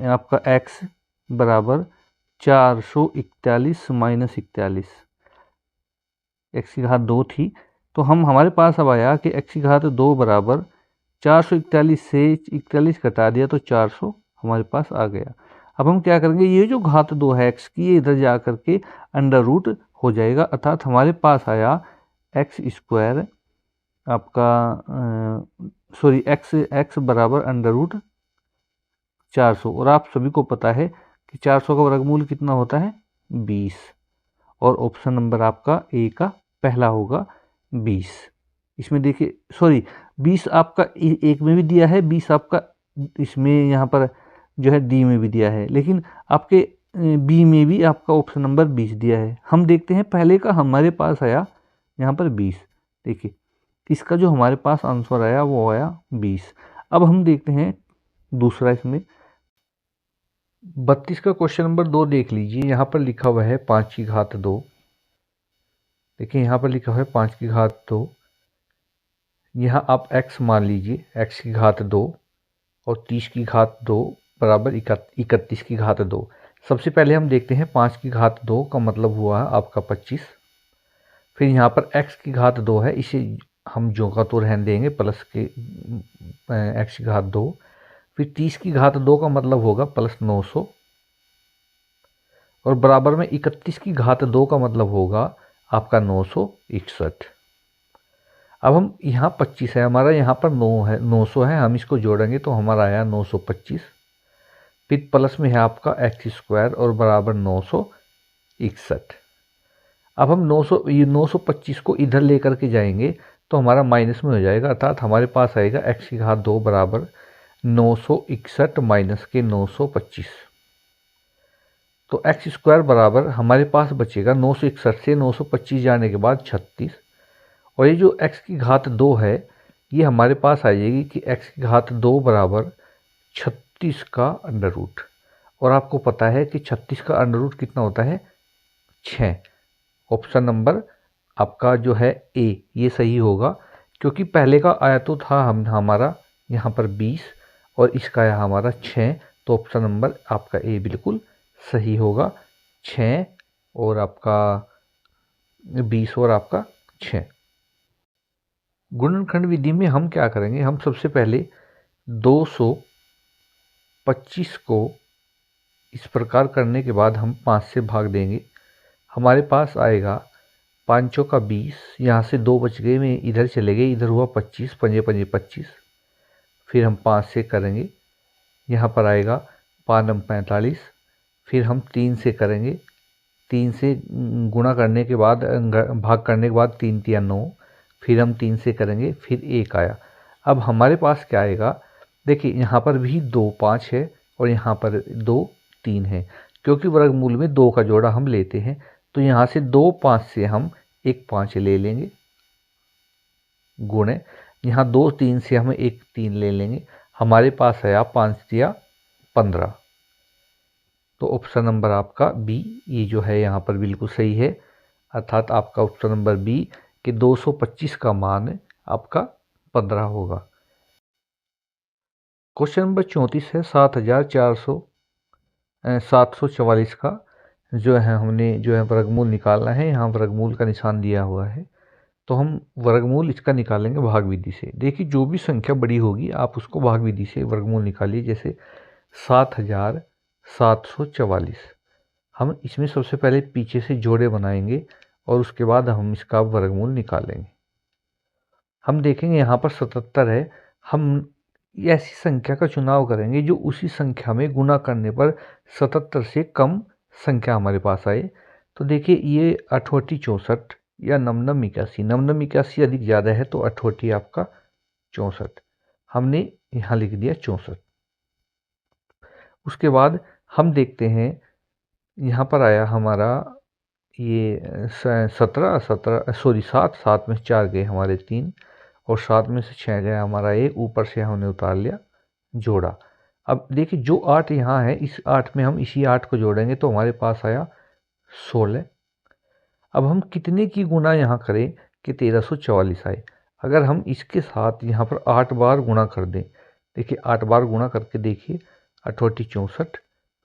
आपका x बराबर 441 माइनस 41, x की घात 2 थी, तो हमारे पास अब आया कि x की घात 2 बराबर 441 से 41 घटा दिया तो 400 हमारे पास आ गया। अब हम क्या करेंगे, ये जो घात 2 है x की, ये इधर जा करके अंडर रूट हो जाएगा, अर्थात हमारे पास आया x² आपका सॉरी x बराबर अंडर रूट 400। और आप सभी को पता है कि 400 का वर्गमूल कितना होता है, 20, और ऑप्शन नंबर आपका ए का पहला होगा 20। इसमें देखिए सॉरी 20 आपका एक में भी दिया है, 20 आपका इसमें यहाँ पर जो है डी में भी दिया है, लेकिन आपके बी में भी आपका ऑप्शन नंबर 20 दिया है। हम देखते हैं पहले का हमारे पास आया यहाँ पर 20, देखिए इसका जो हमारे पास आंसर आया वो आया 20। अब हम देखते हैं दूसरा, इसमें 32 का क्वेश्चन नंबर 2 देख लीजिए। यहाँ पर लिखा हुआ है 5 की घात 2, देखिए यहाँ पर लिखा हुआ है 5 की घात 2, यहाँ आप x मान लीजिए, x की घात 2 और 30 की घात 2 बराबर 31 की घात 2। सबसे पहले हम देखते हैं 5 की घात 2 का मतलब हुआ है आपका 25, फिर यहाँ पर x की घात 2 है, इसे हम जो का तो रहने देंगे प्लस के x की घात 2, फिर 30 की घात 2 का मतलब होगा प्लस 900, और बराबर में 31 की घात 2 का मतलब होगा आपका 961। अब हम यहाँ 25 है हमारा, यहाँ पर 900 है, हम इसको जोड़ेंगे तो हमारा आया 925, फिर प्लस में है आपका x² और बराबर 961। अब हम 925 को इधर लेकर के जाएंगे तो हमारा माइनस में हो जाएगा, अर्थात हमारे पास आएगा x की घात 2 बराबर 961 माइनस के 925। तो x² बराबर हमारे पास बचेगा 961 से 925 जाने के बाद 36, और ये जो x की घात 2 है ये हमारे पास आ जाएगी कि x की घात 2 बराबर 36 का अंडर रूट, और आपको पता है कि 36 का अंडर रूट कितना होता है, 6। ऑप्शन नंबर आपका जो है ए ये सही होगा, क्योंकि पहले का आया तो था हमारा यहाँ पर 20 और इसका आया हमारा 6, तो ऑप्शन नंबर आपका ए बिल्कुल सही होगा, 6 और आपका 20 और आपका 6। गुणनखंड विधि में हम क्या करेंगे, हम सबसे पहले 225 को इस प्रकार करने के बाद हम 5 से भाग देंगे, हमारे पास आएगा 5 चौका 20, यहाँ से 2 बच गए, में इधर चले गए, इधर हुआ 25, 5 5 25, फिर हम 5 से करेंगे, यहाँ पर आएगा 5 45, फिर हम 3 से करेंगे, 3 से गुणा करने के बाद भाग करने के बाद 3 3 9, फिर हम 3 से करेंगे, फिर 1 आया। अब हमारे पास क्या आएगा, देखिए यहाँ पर भी 2 5 है और यहाँ पर 2 3 है, क्योंकि वर्गमूल में 2 का जोड़ा हम लेते हैं, तो यहाँ से 2 5 से हम एक 5 ले लेंगे, गुणे यहाँ 2 3 से हम एक 3 ले लेंगे, हमारे पास आया 5 या 15। तो ऑप्शन नंबर आपका बी ये जो है यहाँ पर बिल्कुल सही है, अर्थात आपका ऑप्शन नंबर बी कि 225 का मान आपका 15 होगा। क्वेश्चन नंबर 34 है 7,744 का जो है हमने जो है वर्गमूल निकालना है। यहाँ वर्गमूल का निशान दिया हुआ है, तो हम वर्गमूल इसका निकालेंगे भाग विधि से। देखिए जो भी संख्या बड़ी होगी आप उसको भाग विधि से वर्गमूल निकालिए। जैसे 7,744, हम इसमें सबसे पहले पीछे से जोड़े बनाएंगे और उसके बाद हम इसका वर्गमूल निकालेंगे। हम देखेंगे यहाँ पर 77 है, हम ऐसी संख्या का चुनाव करेंगे जो उसी संख्या में गुना करने पर 77 से कम संख्या हमारे पास आए। तो देखिए ये 88 64 या नमनम 81, नमनम 81 अधिक ज़्यादा है, तो 88 आपका 64, हमने यहाँ लिख दिया 64। उसके बाद हम देखते हैं यहाँ पर आया हमारा ये 17 17 सॉरी 7 7 में 4 गए हमारे 3 और 7 में से 6 गया हमारा 1, ऊपर से हमने उतार लिया जोड़ा। अब देखिए जो 8 यहाँ है, इस 8 में हम इसी 8 को जोड़ेंगे तो हमारे पास आया 16। अब हम कितने की गुना यहाँ करें कि 1344 आए। अगर हम इसके साथ यहाँ पर 8 बार गुणा कर दें, देखिए 8 बार गुणा करके देखिए, 88 64,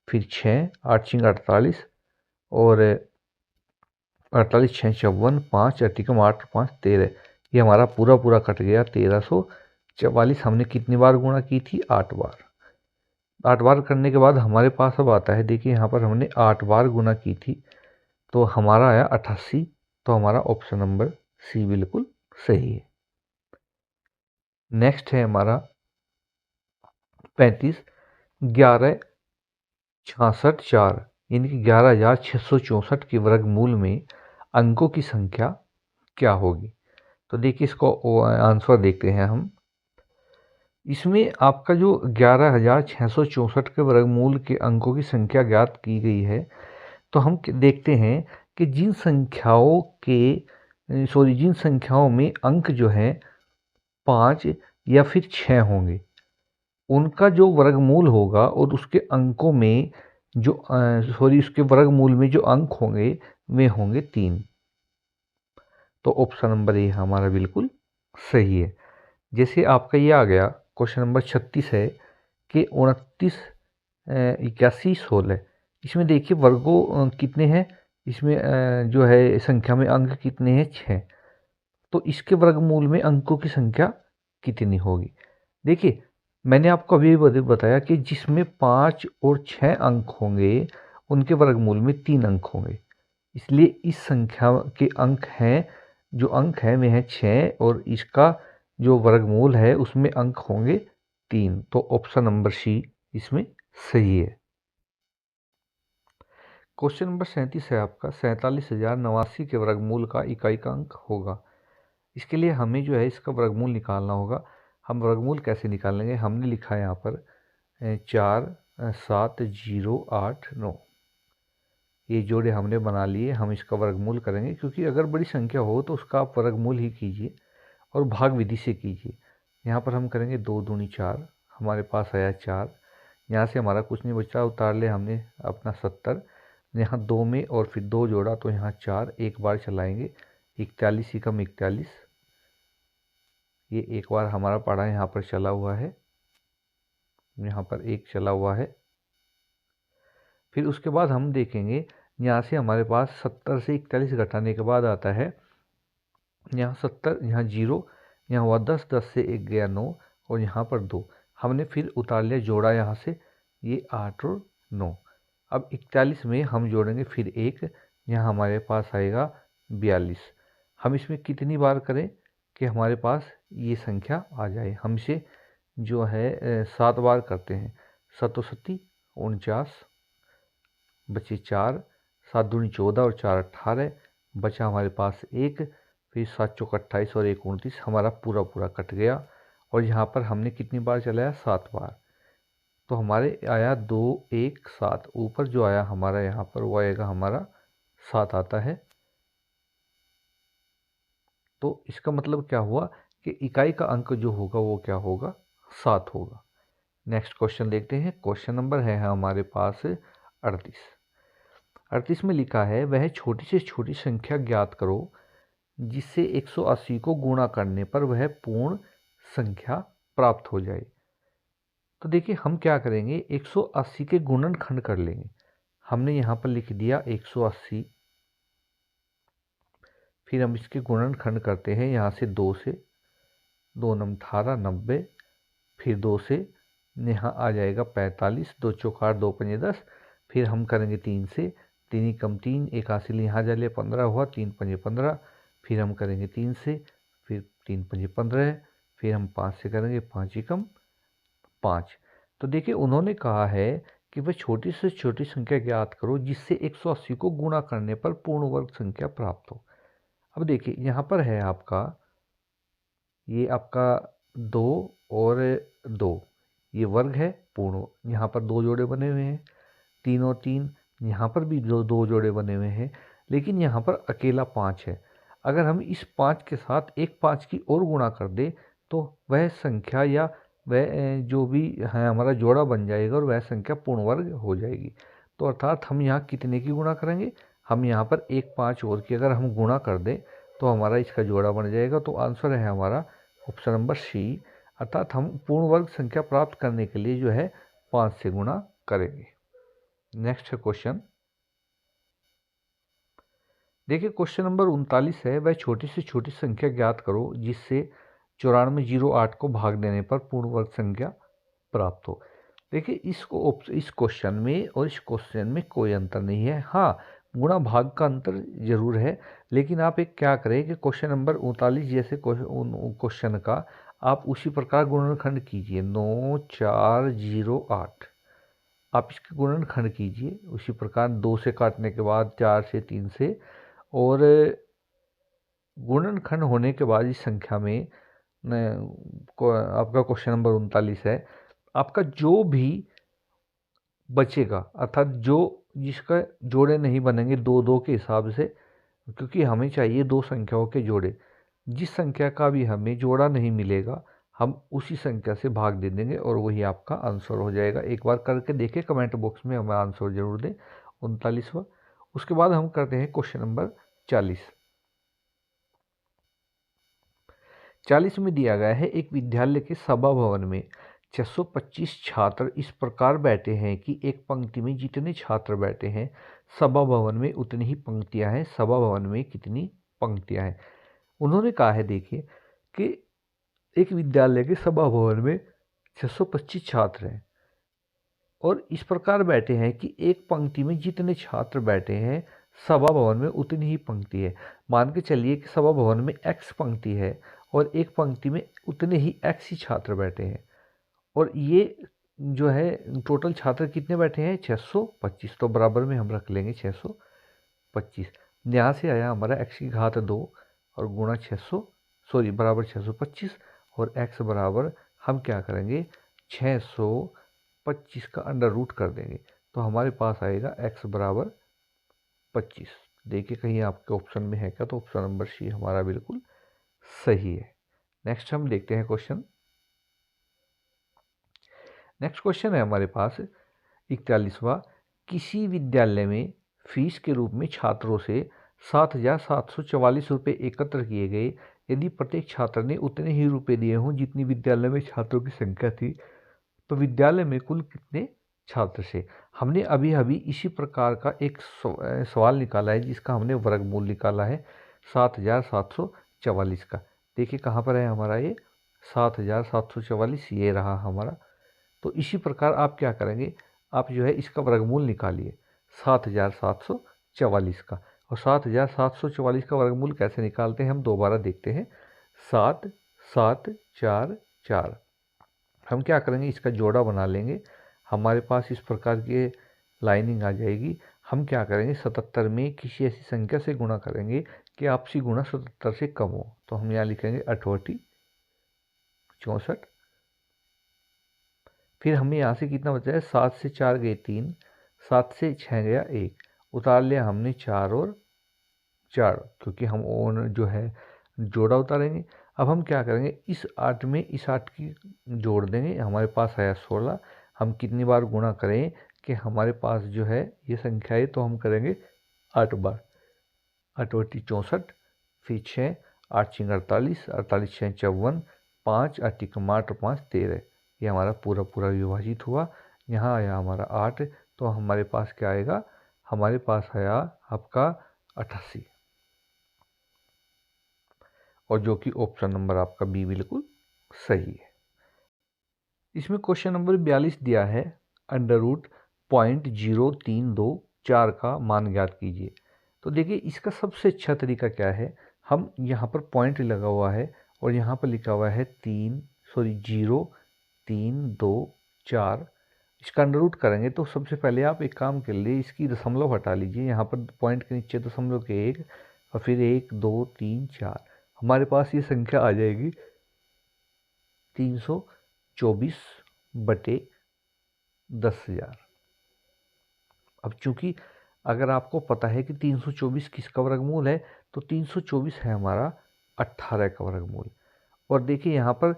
फिर 6 8 6 48 और 48 6 54, 5 अटिकम 8 5 13, ये हमारा पूरा पूरा कट गया 1344। हमने कितनी बार गुणा की थी? 8 बार। 8 बार करने के बाद हमारे पास अब आता है, देखिए यहाँ पर हमने 8 बार गुणा की थी तो हमारा आया 88, तो हमारा ऑप्शन नंबर सी बिल्कुल सही है। नेक्स्ट है हमारा 35 11 66 4, यानी कि 11,664 के वर्गमूल में अंकों की संख्या क्या होगी। तो देखिए इसको आंसर देखते हैं हम। इसमें आपका जो 11,664 के वर्गमूल के अंकों की संख्या ज्ञात की गई है, तो हम देखते हैं कि जिन संख्याओं में अंक जो हैं 5 या फिर 6 होंगे, उनका जो वर्गमूल होगा और उसके अंकों में जो उसके वर्गमूल में जो अंक होंगे वे होंगे 3। तो ऑप्शन नंबर ए हमारा बिल्कुल सही है। जैसे आपका ये आ गया क्वेश्चन नंबर 36 है कि 29 81 16, इसमें देखिए वर्गों कितने हैं, इसमें जो है संख्या में अंक कितने हैं? 6। तो इसके वर्गमूल में अंकों की संख्या कितनी होगी? देखिए मैंने आपको अभी बताया कि जिसमें 5 और 6 अंक होंगे उनके वर्गमूल में 3 अंक होंगे, इसलिए इस संख्या के अंक हैं, जो अंक हैं वे हैं 6 और इसका जो वर्गमूल है उसमें अंक होंगे 3। तो ऑप्शन नंबर सी इसमें सही है। क्वेश्चन नंबर 37 है आपका 47,089 के वर्गमूल का इकाई का अंक होगा। इसके लिए हमें जो है इसका वर्गमूल निकालना होगा। हम वर्गमूल कैसे निकालेंगे? हमने लिखा है यहाँ पर 4 7 0 8 9, ये जोड़े हमने बना लिए। हम इसका वर्गमूल करेंगे, क्योंकि अगर बड़ी संख्या हो तो उसका आप वर्गमूल ही कीजिए और भाग विधि से कीजिए। यहाँ पर हम करेंगे 2 दूनी 4, हमारे पास आया 4, यहाँ से हमारा कुछ नहीं बचा, उतार ले हमने अपना 70, यहाँ 2 में और फिर 2 जोड़ा तो यहाँ 4, एक बार चलाएंगे 41 एकम 41, ये एक बार हमारा पढ़ा यहाँ पर चला हुआ है, यहाँ पर एक चला हुआ है। फिर उसके बाद हम देखेंगे यहाँ से हमारे पास 70 से 41 घटाने के बाद आता है यहाँ 70, यहाँ 0, यहाँ हुआ 10, 10 से 1 गया 9 और यहाँ पर 2, हमने फिर उतार लिया जोड़ा यहाँ से, ये 8 और 9। अब 41 में हम जोड़ेंगे फिर 1, यहाँ हमारे पास आएगा 42। हम इसमें कितनी बार करें कि हमारे पास ये संख्या आ जाए? हम इसे जो है 7 बार करते हैं। 7 7 49, बचे 4, 7 दूनी 14 और 4 18, बचा हमारे पास 1, फिर 7 चौक 28 और 1 29, हमारा पूरा पूरा कट गया और यहाँ पर हमने कितनी बार चलाया, 7 बार। तो हमारे आया 2 1 7, ऊपर जो आया हमारा यहाँ पर वो आएगा हमारा 7 आता है। तो इसका मतलब क्या हुआ कि इकाई का अंक जो होगा वो क्या होगा, 7 होगा। नेक्स्ट क्वेश्चन देखते हैं। क्वेश्चन नंबर है हमारे पास 38। 38 में लिखा है, वह छोटी से छोटी संख्या ज्ञात करो जिससे 180 को गुणा करने पर वह पूर्ण संख्या प्राप्त हो जाए। तो देखिए हम क्या करेंगे, 180 के गुणनखंड कर लेंगे। हमने यहाँ पर लिख दिया 180, फिर हम इसके गुणनखंड करते हैं यहाँ से 2 से, 2 नम 18 90, फिर 2 से यहाँ आ जाएगा 45, 2 चौक 8, 2 पंजे 10, फिर हम करेंगे 3 से, 3 ही कम 3, 1 हासिल यहाँ जा ले 15 हुआ, 3 पंजे 15, फिर हम करेंगे 3 से, फिर 3 पंजे 15, फिर हम 5 से करेंगे, 5 ही कम 5। तो देखिए उन्होंने कहा है कि वह छोटी से छोटी संख्या ज्ञात करो जिससे 180 को गुणा करने पर पूर्ण वर्ग संख्या प्राप्त हो। अब देखिए यहाँ पर है आपका, ये आपका 2 और 2, ये वर्ग है पूर्ण। यहाँ पर 2 जोड़े बने हुए हैं, 3 और 3, यहाँ पर भी 2 जोड़े बने हुए हैं, लेकिन यहाँ पर अकेला 5 है। अगर हम इस 5 के साथ एक 5 की और गुणा कर दे तो वह संख्या या वह जो भी है हमारा जोड़ा बन जाएगा और वह संख्या पूर्ण वर्ग हो जाएगी। तो अर्थात हम यहाँ कितने की गुणा करेंगे, हम यहाँ पर एक 5 और की अगर हम गुणा कर दें तो हमारा इसका जोड़ा बन जाएगा। तो आंसर है हमारा ऑप्शन नंबर सी, अर्थात हम पूर्ण वर्ग संख्या प्राप्त करने के लिए जो है 5 से गुणा करेंगे। नेक्स्ट क्वेश्चन देखिए, क्वेश्चन नंबर 39 है, वह छोटी से छोटी संख्या ज्ञात करो जिससे 9408 को भाग देने पर पूर्ण वर्ग संख्या प्राप्त हो। देखिए इस क्वेश्चन में और इस क्वेश्चन में कोई अंतर नहीं है। हाँ, गुणा भाग का अंतर जरूर है, लेकिन आप एक क्या करें कि क्वेश्चन नंबर 39 जैसे क्वेश्चन का आप उसी प्रकार गुणनखंड कीजिए। 9408 आप इसके गुणनखंड कीजिए उसी प्रकार, 2 से काटने के बाद, 4 से, 3 से, और गुणनखंड होने के बाद इस संख्या में आपका क्वेश्चन नंबर 39 है, आपका जो भी बचेगा अर्थात जो जिसका जोड़े नहीं बनेंगे 2-2 के हिसाब से, क्योंकि हमें चाहिए 2 संख्याओं के जोड़े, जिस संख्या का भी हमें जोड़ा नहीं मिलेगा हम उसी संख्या से भाग दे देंगे और वही आपका आंसर हो जाएगा। एक बार करके देखिए, कमेंट बॉक्स में हमें आंसर जरूर दें 39वां। उसके बाद हम करते हैं क्वेश्चन नंबर 40। 40 में दिया गया है, एक विद्यालय के सभा भवन में 625 छात्र इस प्रकार बैठे हैं कि एक पंक्ति में जितने छात्र बैठे हैं सभा भवन में उतनी ही पंक्तियां हैं। सभा भवन में कितनी पंक्तियां हैं? उन्होंने कहा है देखिए कि एक विद्यालय के सभा भवन में 625 छात्र हैं और इस प्रकार बैठे हैं कि एक पंक्ति में जितने छात्र बैठे हैं सभा भवन में उतनी ही पंक्ति है। मान के चलिए कि सभा भवन में x पंक्ति है और एक पंक्ति में उतने ही x ही छात्र बैठे हैं, और ये जो है टोटल छात्र कितने बैठे हैं 625। तो बराबर में हम रख लेंगे 625। यहाँ से आया हमारा x की घात 2 और गुणा 600 बराबर 625, और x बराबर हम क्या करेंगे 625 का अंडर रूट कर देंगे, तो हमारे पास आएगा x बराबर 25। देखिए कहीं आपके ऑप्शन में है क्या, तो ऑप्शन नंबर सी हमारा बिल्कुल सही है। नेक्स्ट हम देखते हैं क्वेश्चन। नेक्स्ट क्वेश्चन है हमारे पास 41वां, किसी विद्यालय में फीस के रूप में छात्रों से 7,744 रुपये एकत्र किए गए। यदि प्रत्येक छात्र ने उतने ही रुपए दिए हों जितनी विद्यालय में छात्रों की संख्या थी, तो विद्यालय में कुल कितने छात्र से? हमने अभी अभी इसी प्रकार का एक सवाल निकाला है जिसका हमने वर्गमूल निकाला है 7,744 का। देखिए कहाँ पर है हमारा ये 7,744, ये रहा हमारा। तो इसी प्रकार आप क्या करेंगे, आप जो है इसका वर्गमूल निकालिए 7,744 का। और 7,744 का वर्गमूल कैसे निकालते हैं हम दोबारा देखते हैं। 7 7 4 4, हम क्या करेंगे इसका जोड़ा बना लेंगे, हमारे पास इस प्रकार की लाइनिंग आ जाएगी। हम क्या करेंगे 77 में किसी ऐसी संख्या से गुणा करेंगे कि आपसी गुणा 77 से कम हो, तो हम यहाँ लिखेंगे 68 64। फिर हमें यहाँ से कितना बचा है, 7 से 4 गए 3, 7 से 6 गया 1, उतार लिया हमने 4 और 4, क्योंकि हम ओन जो है जोड़ा उतारेंगे। अब हम क्या करेंगे, इस 8 में इस 8 की जोड़ देंगे, हमारे पास आया 16। हम कितनी बार गुणा करें कि हमारे पास जो है ये संख्या है, तो हम करेंगे 8 बार, 8 बटी 64, फिर 6, 8 छिंग 48, 48 छः 54, 5 8 8 5 13, ये हमारा पूरा पूरा विभाजित हुआ। यहाँ आया हमारा 8, तो हमारे पास क्या आएगा, हमारे पास आया आपका 88, और जो कि ऑप्शन नंबर आपका बी बिल्कुल सही है। इसमें क्वेश्चन नंबर 42 दिया है, √0.0324 का मान ज्ञात कीजिए। तो देखिए इसका सबसे अच्छा तरीका क्या है, हम यहाँ पर पॉइंट लगा हुआ है और यहाँ पर लिखा हुआ है 0.324, इसका अंडर रूट करेंगे। तो सबसे पहले आप एक काम कर लिए, इसकी दशमलव हटा लीजिए, यहाँ पर पॉइंट के नीचे दशमलव के 1 और फिर 1 2 3 4, हमारे पास ये संख्या आ जाएगी 324/10,000। अब चूंकि अगर आपको पता है कि 324 किसका वर्गमूल है, तो 324 है हमारा 18 का वर्गमूल। और देखिए यहाँ पर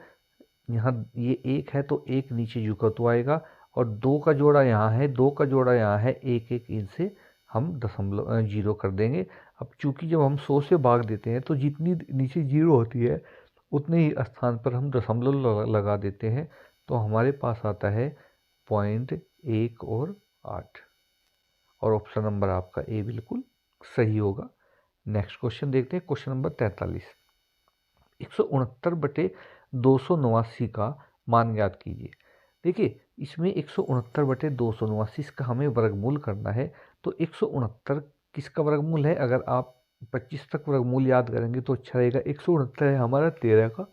यहाँ ये 1 है तो 1 नीचे झुका तो आएगा, और 2 का जोड़ा यहाँ है, 2 का जोड़ा यहाँ है, 1 1 इनसे हम दशमलव 0 कर देंगे। अब चूंकि जब हम 100 से भाग देते हैं तो जितनी नीचे 0 होती है उतने ही स्थान पर हम दशमलव लगा देते हैं, तो हमारे पास आता है 0.1 और 8, और ऑप्शन नंबर आपका ए बिल्कुल सही होगा। नेक्स्ट क्वेश्चन देखते हैं, क्वेश्चन नंबर 43, 169/289 का मान ज्ञात कीजिए। देखिए इसमें 169/289 का हमें वर्गमूल करना है, तो 169 किसका वर्गमूल है, अगर आप 25 तक वर्गमूल याद करेंगे तो अच्छा रहेगा। 169 है हमारा 13 का,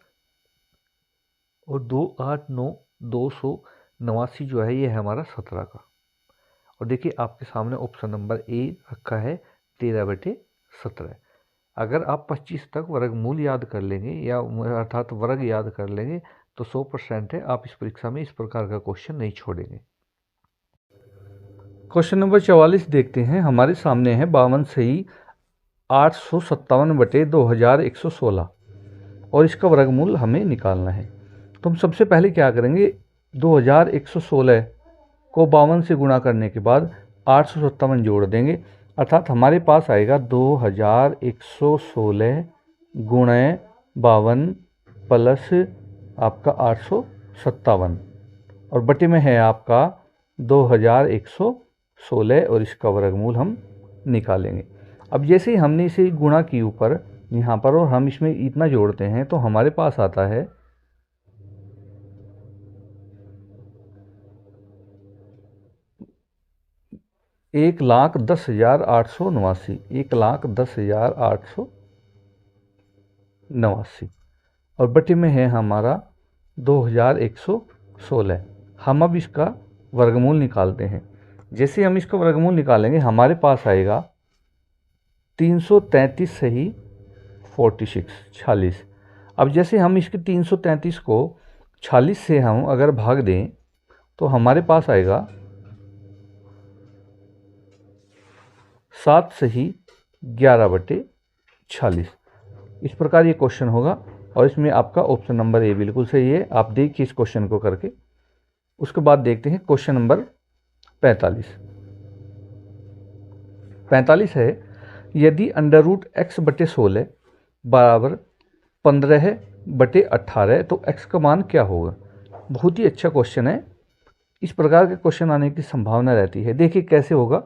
और 2 8 9 289 जो है ये है हमारा 17 का। और देखिए आपके सामने ऑप्शन नंबर ए रखा है 13/17। अगर आप 25 तक वर्गमूल याद कर लेंगे, या अर्थात वर्ग याद कर लेंगे, तो 100% है, आप इस परीक्षा में इस प्रकार का क्वेश्चन नहीं छोड़ेंगे। क्वेश्चन नंबर 44 देखते हैं, हमारे सामने है 52 सही 857/2116, और इसका वर्गमूल हमें निकालना है। तो हम सबसे पहले क्या करेंगे, 2116 को 52 से गुणा करने के बाद 857 जोड़ देंगे, अर्थात हमारे पास आएगा 2116 गुणे 52 प्लस आपका 857, और बटे में है आपका 2116, और इसका वर्गमूल हम निकालेंगे। अब जैसे ही हमने इसे गुणा की ऊपर यहाँ पर, और हम इसमें इतना जोड़ते हैं, तो हमारे पास आता है 1,10,889, 1,10,889, और बटे में है हमारा 2116। हम अब इसका वर्गमूल निकालते हैं। जैसे हम इसका वर्गमूल निकालेंगे, हमारे पास आएगा 333 सही 46। अब जैसे हम इसके 333 को 46 से हम अगर भाग दें, तो हमारे पास आएगा 7 सही 11/46। इस प्रकार ये क्वेश्चन होगा, और इसमें आपका ऑप्शन नंबर ए बिल्कुल सही है। आप देखिए इस क्वेश्चन को करके। उसके बाद देखते हैं क्वेश्चन नंबर 45 है, यदि √x/16 बराबर 15/18 तो x का मान क्या होगा। बहुत ही अच्छा क्वेश्चन है, इस प्रकार के क्वेश्चन आने की संभावना रहती है। देखिए कैसे होगा,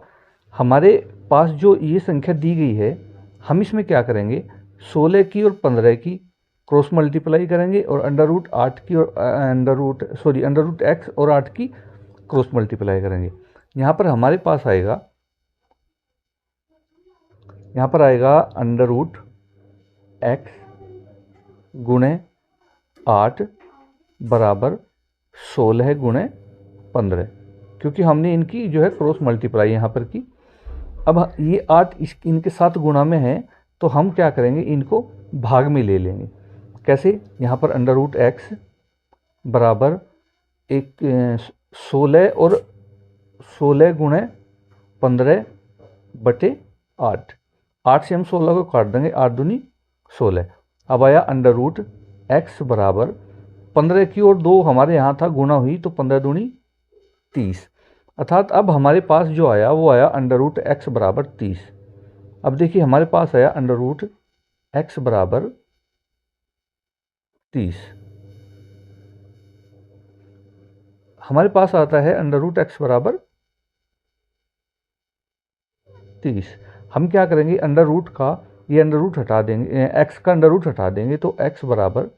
हमारे पास जो ये संख्या दी गई है, हम इसमें क्या करेंगे, 16 की और 15 की क्रॉस मल्टीप्लाई करेंगे, और √8 की और √x और 8 की क्रॉस मल्टीप्लाई करेंगे। यहाँ पर हमारे पास आएगा, यहाँ पर आएगा √x गुणे 8 बराबर 16 गुणे 15, क्योंकि हमने इनकी जो है क्रॉस मल्टीप्लाई यहाँ पर की। अब ये 8 इनके साथ गुणा में है, तो हम क्या करेंगे, इनको भाग में ले लेंगे। कैसे, यहाँ पर √x बराबर एक 16 और 16 गुणे 15/8। 8 से हम 16 को काट देंगे, 8 दूनी 16। अब आया अंडर रूट एक्स बराबर 15 की और 2 हमारे यहाँ था गुणा हुई तो 15 दूनी 30। अर्थात अब हमारे पास जो आया वो आया अंडर रूट एक्स बराबर 30। अब देखिए हमारे पास आया अंडर रूट एक्स बराबर 30। हमारे पास आता है अंडर रूट एक्स बराबर 30। हम क्या करेंगे, अंडर रूट का ये अंडर रूट हटा देंगे, एक्स का अंडर रूट हटा देंगे तो एक्स बराबर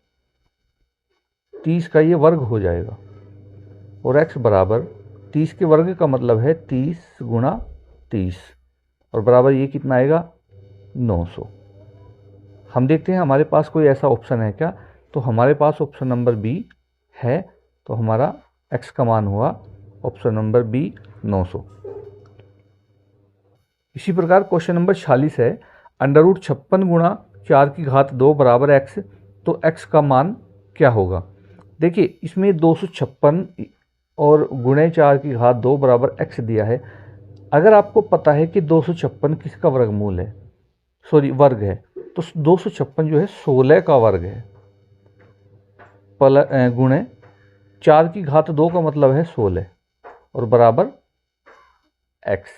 30 का ये वर्ग हो जाएगा। और एक्स बराबर 30 के वर्ग का मतलब है 30 गुणा 30 और बराबर ये कितना आएगा 900। हम देखते हैं हमारे पास कोई ऐसा ऑप्शन है क्या, तो हमारे पास ऑप्शन नंबर बी है। तो हमारा एक्स का मान हुआ ऑप्शन नंबर बी 900। इसी प्रकार क्वेश्चन नंबर 46 है, अंडर रूट 56 गुणा 4 की घात 2 बराबर एक्स, तो एक्स का मान क्या होगा। देखिए इसमें 256 और गुणे 4 की घात 2 बराबर एक्स दिया है। अगर आपको पता है कि 256 किसका वर्गमूल है, सॉरी वर्ग है, तो 256 जो है 16 का वर्ग है गुणे 4 की घात 2 का मतलब है 16 और बराबर एक्स।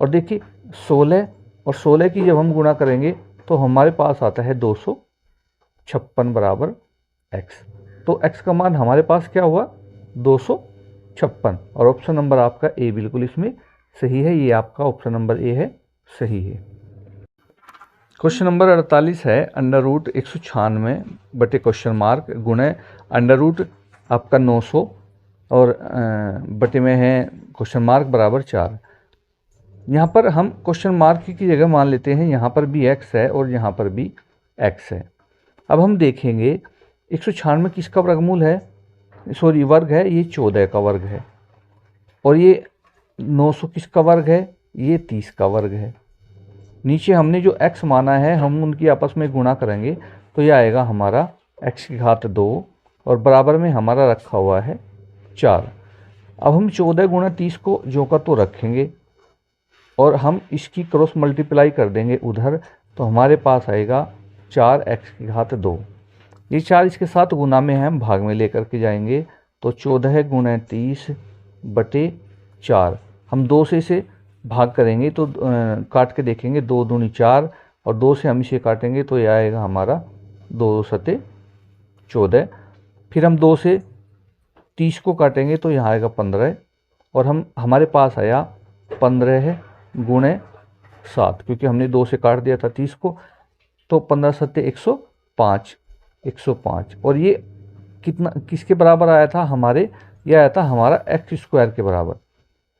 और देखिए 16 और 16 की जब हम गुणा करेंगे तो हमारे पास आता है 256 बराबर एक्स। तो एक्स का मान हमारे पास क्या हुआ 256 और ऑप्शन नंबर आपका ए बिल्कुल इसमें सही है। ये आपका ऑप्शन नंबर ए है, सही है। क्वेश्चन नंबर 48 है, अंडर रूट 196 बटे क्वेश्चन मार्क गुणे अंडर रूट आपका 900 और बटे में है क्वेश्चन मार्क बराबर 4। यहाँ पर हम क्वेश्चन मार्क की जगह मान लेते हैं यहाँ पर भी एक्स है और यहाँ पर भी एक्स है। अब हम देखेंगे 196 किसका वर्गमूल है, सॉरी वर्ग है, ये 14 का वर्ग है। और ये 900 किसका वर्ग है, ये 30 का वर्ग है। नीचे हमने जो x माना है हम उनकी आपस में गुणा करेंगे तो यह आएगा हमारा x की घात 2 और बराबर में हमारा रखा हुआ है 4। अब हम 14 गुणा 30 को जो का तो रखेंगे और हम इसकी क्रॉस मल्टीप्लाई कर देंगे उधर, तो हमारे पास आएगा 4x की घात 2। ये 4 इसके साथ गुना में हम भाग में लेकर के जाएंगे तो 14 गुणा 30 बटे 4। हम 2 से इसे भाग करेंगे तो काट के देखेंगे 2 दूनी 4 और 2 से हम इसे काटेंगे तो यह आएगा हमारा 2 सते 14। फिर हम 2 से 30 को काटेंगे तो यहाँ आएगा 15 और हमारे पास आया 15 गुणे 7, क्योंकि हमने 2 से काट दिया था 30 को, तो 15 सत्ते 105 और ये कितना किसके बराबर आया था हमारे, ये आया था हमारा एक्स स्क्वायर के बराबर।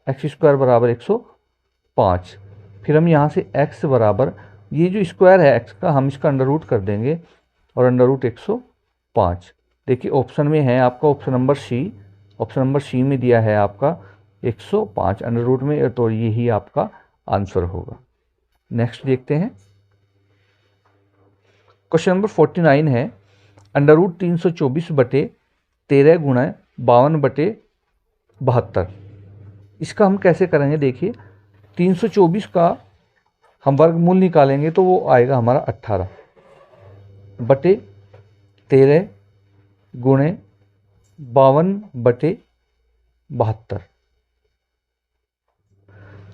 एक्स स्क्वायर बराबर 105। फिर हम यहाँ से x बराबर ये जो स्क्वायर है x का हम इसका अंडर रूट कर देंगे और अंडर रूट 105। देखिए ऑप्शन में है आपका option number C, option number C में दिया है आपका 105 अंडर रूट में, तो यही आपका आंसर होगा। नेक्स्ट देखते हैं क्वेश्चन नंबर 49 है, अंडर रूट 324 बटे 13 गुणा 52 बटे 72। इसका हम कैसे करेंगे, देखिए 324 का हम वर्गमूल निकालेंगे तो वो आएगा हमारा 18 बटे 13 गुणे 52 बटे 72।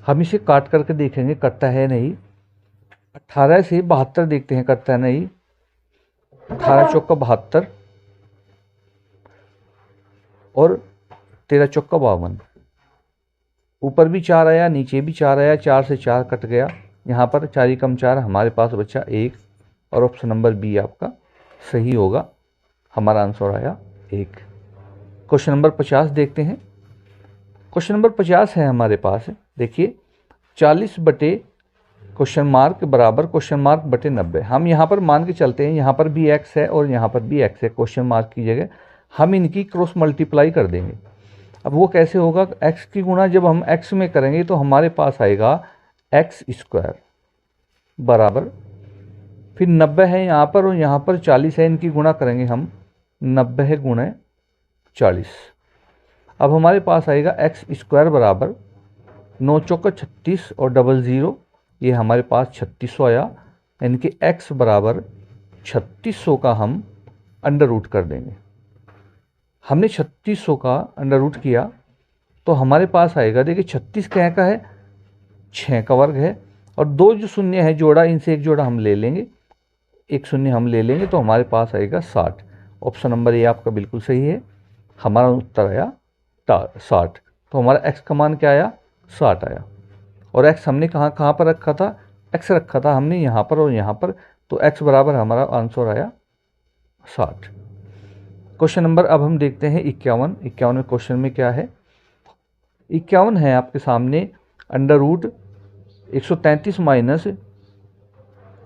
हम इसे काट करके देखेंगे कटता है नहीं। 18 से 72 देखते हैं कटता है नहीं। 18 चौका 72 और 13 चौका 52। ऊपर भी 4 आया नीचे भी 4 आया, 4 से 4 कट गया, यहाँ पर 4 ही कम 4 हमारे पास बचा 1 और ऑप्शन नंबर बी आपका सही होगा। हमारा आंसर आया 1। क्वेश्चन नंबर 50 देखते हैं। क्वेश्चन नंबर 50 है हमारे पास, देखिए 40 बटे क्वेश्चन मार्क बराबर क्वेश्चन मार्क बटे 90। हम यहाँ पर मान के चलते हैं यहाँ पर भी x है और यहाँ पर भी x है, क्वेश्चन मार्क की जगह हम इनकी क्रॉस मल्टीप्लाई कर देंगे। अब वो कैसे होगा, x की गुणा जब हम x में करेंगे तो हमारे पास आएगा x स्क्वायर बराबर, फिर 90 है यहाँ पर और यहाँ पर 40 है, इनकी गुणा करेंगे हम 90 गुणे 40। अब हमारे पास आएगा एक्स स्क्वायर बराबर 9 चौका 36 और डबल ज़ीरो, ये हमारे पास 3600 आया। यानी कि एक्स बराबर 3600 का हम अंडर रूट कर देंगे। हमने 3600 का अंडर रूट किया तो हमारे पास आएगा, देखिए 36 क्या का है, 6 का वर्ग है, और दो जो शून्य है जोड़ा, इनसे एक जोड़ा हम ले लेंगे, एक शून्य हम ले लेंगे, तो हमारे पास आएगा 60। ऑप्शन नंबर ए आपका बिल्कुल सही है, हमारा उत्तर आया 60। तो हमारा एक्स का मान क्या आया, 60 आया। और एक्स हमने कहाँ पर रखा था, एक्स रखा था हमने यहाँ पर और यहाँ पर, तो एक्स बराबर हमारा आंसर आया 60। क्वेश्चन नंबर अब हम देखते हैं 51। 51 में क्वेश्चन में क्या है, 51 है आपके सामने अंडर रूट 133 माइनस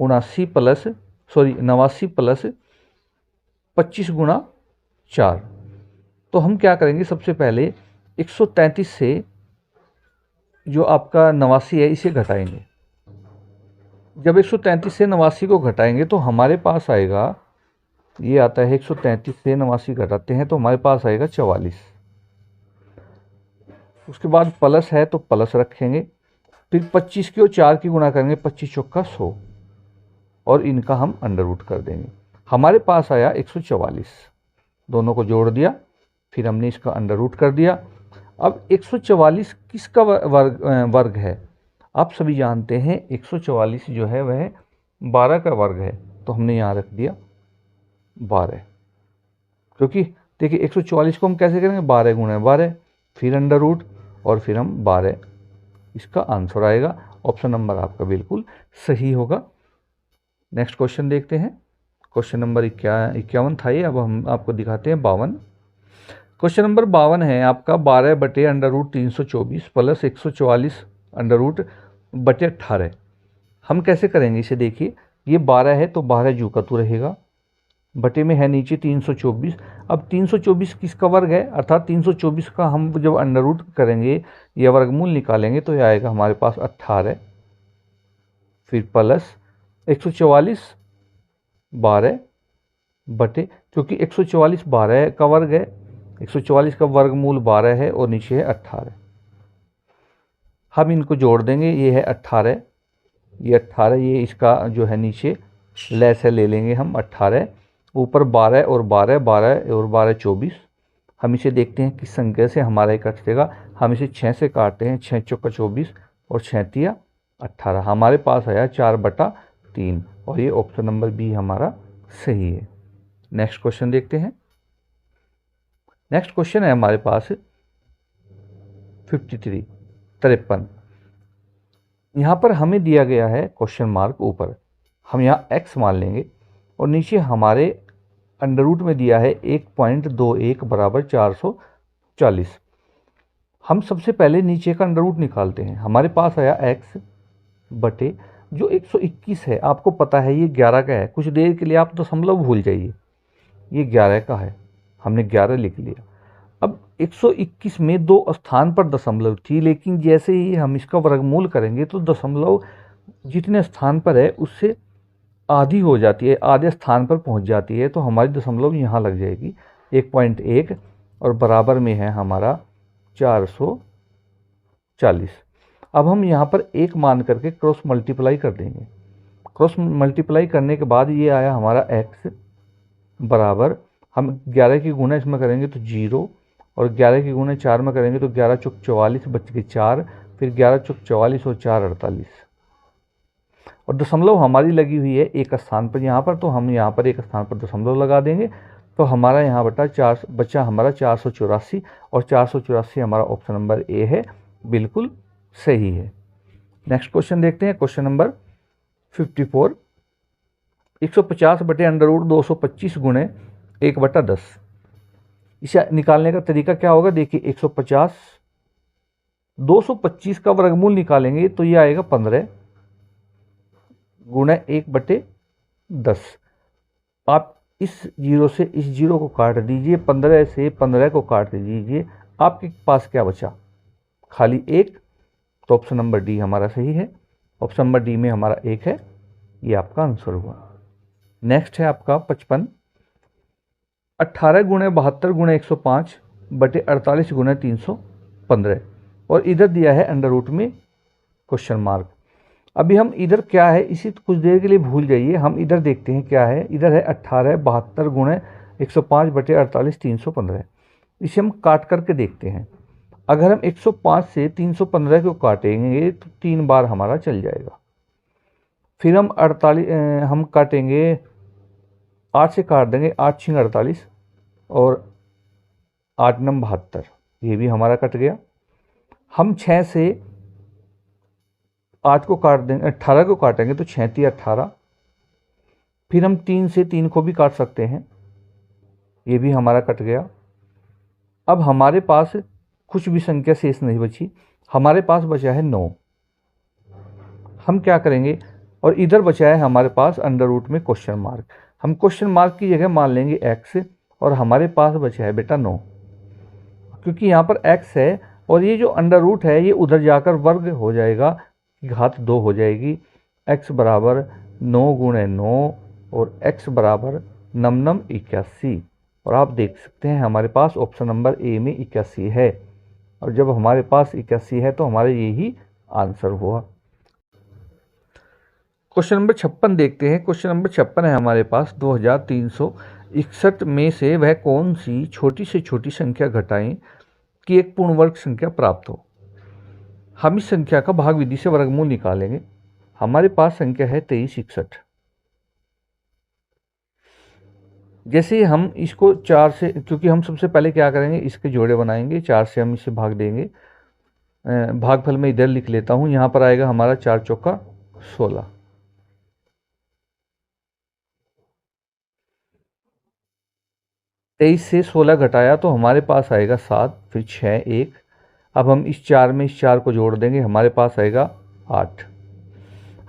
79 प्लस 25 गुणा 4। तो हम क्या करेंगे, सबसे पहले 133 से जो आपका 89 है इसे घटाएंगे। जब 133 से 89 को घटाएंगे तो हमारे पास आएगा, ये आता है 133 से 89 घटाते हैं तो हमारे पास आएगा 44। उसके बाद प्लस है तो प्लस रखेंगे, फिर 25 की और 4 की गुणा करेंगे, 25 चौका 100, और इनका हम अंडर रूट कर देंगे। हमारे पास आया 144, दोनों को जोड़ दिया, फिर हमने इसका अंडर रूट कर दिया। अब 144 किसका वर्ग है, आप सभी जानते हैं 144 जो है वह 12 का वर्ग है, तो हमने यहाँ रख दिया 12, क्योंकि देखिए 144 को हम कैसे करेंगे, 12 गुणे 12, फिर अंडर रूट, और फिर हम 12, इसका आंसर आएगा। ऑप्शन नंबर आपका बिल्कुल सही होगा। नेक्स्ट क्वेश्चन देखते हैं। क्वेश्चन नंबर 51 था ये, अब हम आपको दिखाते हैं 52। क्वेश्चन नंबर 52 है आपका 12 बटे under root 324 plus 144 under root बटे 18। हम कैसे करेंगे इसे, देखिए ये 12 है तो 12 जू का तू रहेगा, बटे में है नीचे 324। अब 324 किसका वर्ग है, अर्थात 324 का हम जब अंडर रूट करेंगे या वर्गमूल निकालेंगे तो यह आएगा हमारे पास 18, फिर प्लस 144 12 बटे, क्योंकि 144 12 का वर्ग है, 144 का वर्गमूल 12 है और नीचे है 18। हम इनको जोड़ देंगे, ये है 18, ये 18, ये इसका जो है नीचे लेस है, ले लेंगे हम 18, ऊपर 12 और 12, 12 और 12 24। हम इसे देखते हैं किस संख्या से हमारा ये कटेगा, हम इसे 6 से काटते हैं, 6 चौका 24 और 6 तिया 18, हमारे पास आया 4/3, और ये ऑप्शन नंबर बी हमारा सही है। नेक्स्ट क्वेश्चन देखते हैं। नेक्स्ट क्वेश्चन है हमारे पास 53। यहाँ पर हमें दिया गया है क्वेश्चन मार्क ऊपर, हम यहाँ x मान लेंगे, और नीचे हमारे अंडर रूट में दिया है 1.21 बराबर 440। हम सबसे पहले नीचे का अंडर रूट निकालते हैं। हमारे पास आया x बटे जो 121 है, आपको पता है ये 11 का है, कुछ देर के लिए आप दशमलव भूल जाइए, ये 11 का है, हमने 11 लिख लिया। अब 121 में 2 स्थान पर दशमलव थी, लेकिन जैसे ही हम इसका वर्गमूल करेंगे तो दशमलव जितने स्थान पर है उससे आधी हो जाती है, आधे स्थान पर पहुंच जाती है, तो हमारी दशमलव यहाँ लग जाएगी 1.1, और बराबर में है हमारा 440। अब हम यहाँ पर 1 मान करके क्रॉस मल्टीप्लाई कर देंगे। क्रॉस मल्टीप्लाई करने के बाद ये आया हमारा x बराबर, हम 11 की गुणा इसमें करेंगे तो 0, और 11 की गुणा 4 में करेंगे तो 11 चौक 44 बच के 4, फिर 11 चौक 44 और 4 48, और दशमलव हमारी लगी हुई है एक स्थान पर यहाँ पर, तो हम यहाँ पर एक स्थान पर दशमलव लगा देंगे, तो हमारा यहाँ बचा हमारा 484, और 484 हमारा ऑप्शन नंबर ए है, बिल्कुल सही है। नेक्स्ट क्वेश्चन देखते हैं। Question number 54। 150 बटे अंडर रूट 225 गुणे 1/10। इसे निकालने का तरीका क्या होगा, देखिए 150 225 का वर्गमूल निकालेंगे तो ये आएगा 15 गुणे 1/10। आप इस जीरो से इस जीरो को काट दीजिए, 15 से 15 को काट दीजिए, आपके पास क्या बचा, खाली 1, तो ऑप्शन नंबर डी हमारा सही है। ऑप्शन नंबर डी में हमारा 1 है, ये आपका आंसर हुआ। नेक्स्ट है आपका 55। 18 गुणे 72 गुणे 105 बटे 48 गुणे 315 और इधर दिया है अंडर रूट में क्वेश्चन मार्क। अभी हम इधर क्या है इसी कुछ देर के लिए भूल जाइए, हम इधर देखते हैं क्या है। इधर है 18 72 गुणे 105 बटे 48 315। इसे हम काट करके देखते हैं। अगर हम 105 से 315 को काटेंगे तो 3 बार हमारा चल जाएगा। फिर हम 48 हम काटेंगे 8 से काट देंगे, 8 6 48 और 8 9 72, ये भी हमारा कट गया। हम 6 से 8 को काट देंगे, 18 को काटेंगे तो 6 3 18। फिर हम 3 से 3 को भी काट सकते हैं, ये भी हमारा कट गया। अब हमारे पास कुछ भी संख्या शेष नहीं बची, हमारे पास बचा है 9। हम क्या करेंगे, और इधर बचा है हमारे पास अंडर रूट में क्वेश्चन मार्क। हम क्वेश्चन मार्क की जगह मान लेंगे x और हमारे पास बचा है बेटा 9, क्योंकि यहाँ पर x है और ये जो अंडर रूट है ये उधर जाकर वर्ग हो जाएगा, घात 2 हो जाएगी। x बराबर 9 गुणे 9 और x बराबर 9 9 81। और आप देख सकते हैं हमारे पास ऑप्शन नंबर ए में 81 है, और जब हमारे पास 81 है तो हमारा यही आंसर हुआ। क्वेश्चन नंबर 56 देखते हैं। क्वेश्चन नंबर 56 है हमारे पास 2361 में से वह कौन सी छोटी से छोटी संख्या घटाएं कि एक पूर्ण वर्ग संख्या प्राप्त हो। हम इस संख्या का भाग विधि से वर्गमूल निकालेंगे। हमारे पास संख्या है 2361। जैसे हम इसको 4 से, क्योंकि हम सबसे पहले क्या करेंगे इसके जोड़े बनाएंगे, 4 से हम इसे भाग देंगे। भागफल में इधर लिख लेता हूँ, यहाँ पर आएगा हमारा 4 चौका 16। 23 से 16 घटाया तो हमारे पास आएगा 7, फिर 6 1। अब हम इस 4 में इस 4 को जोड़ देंगे, हमारे पास आएगा 8।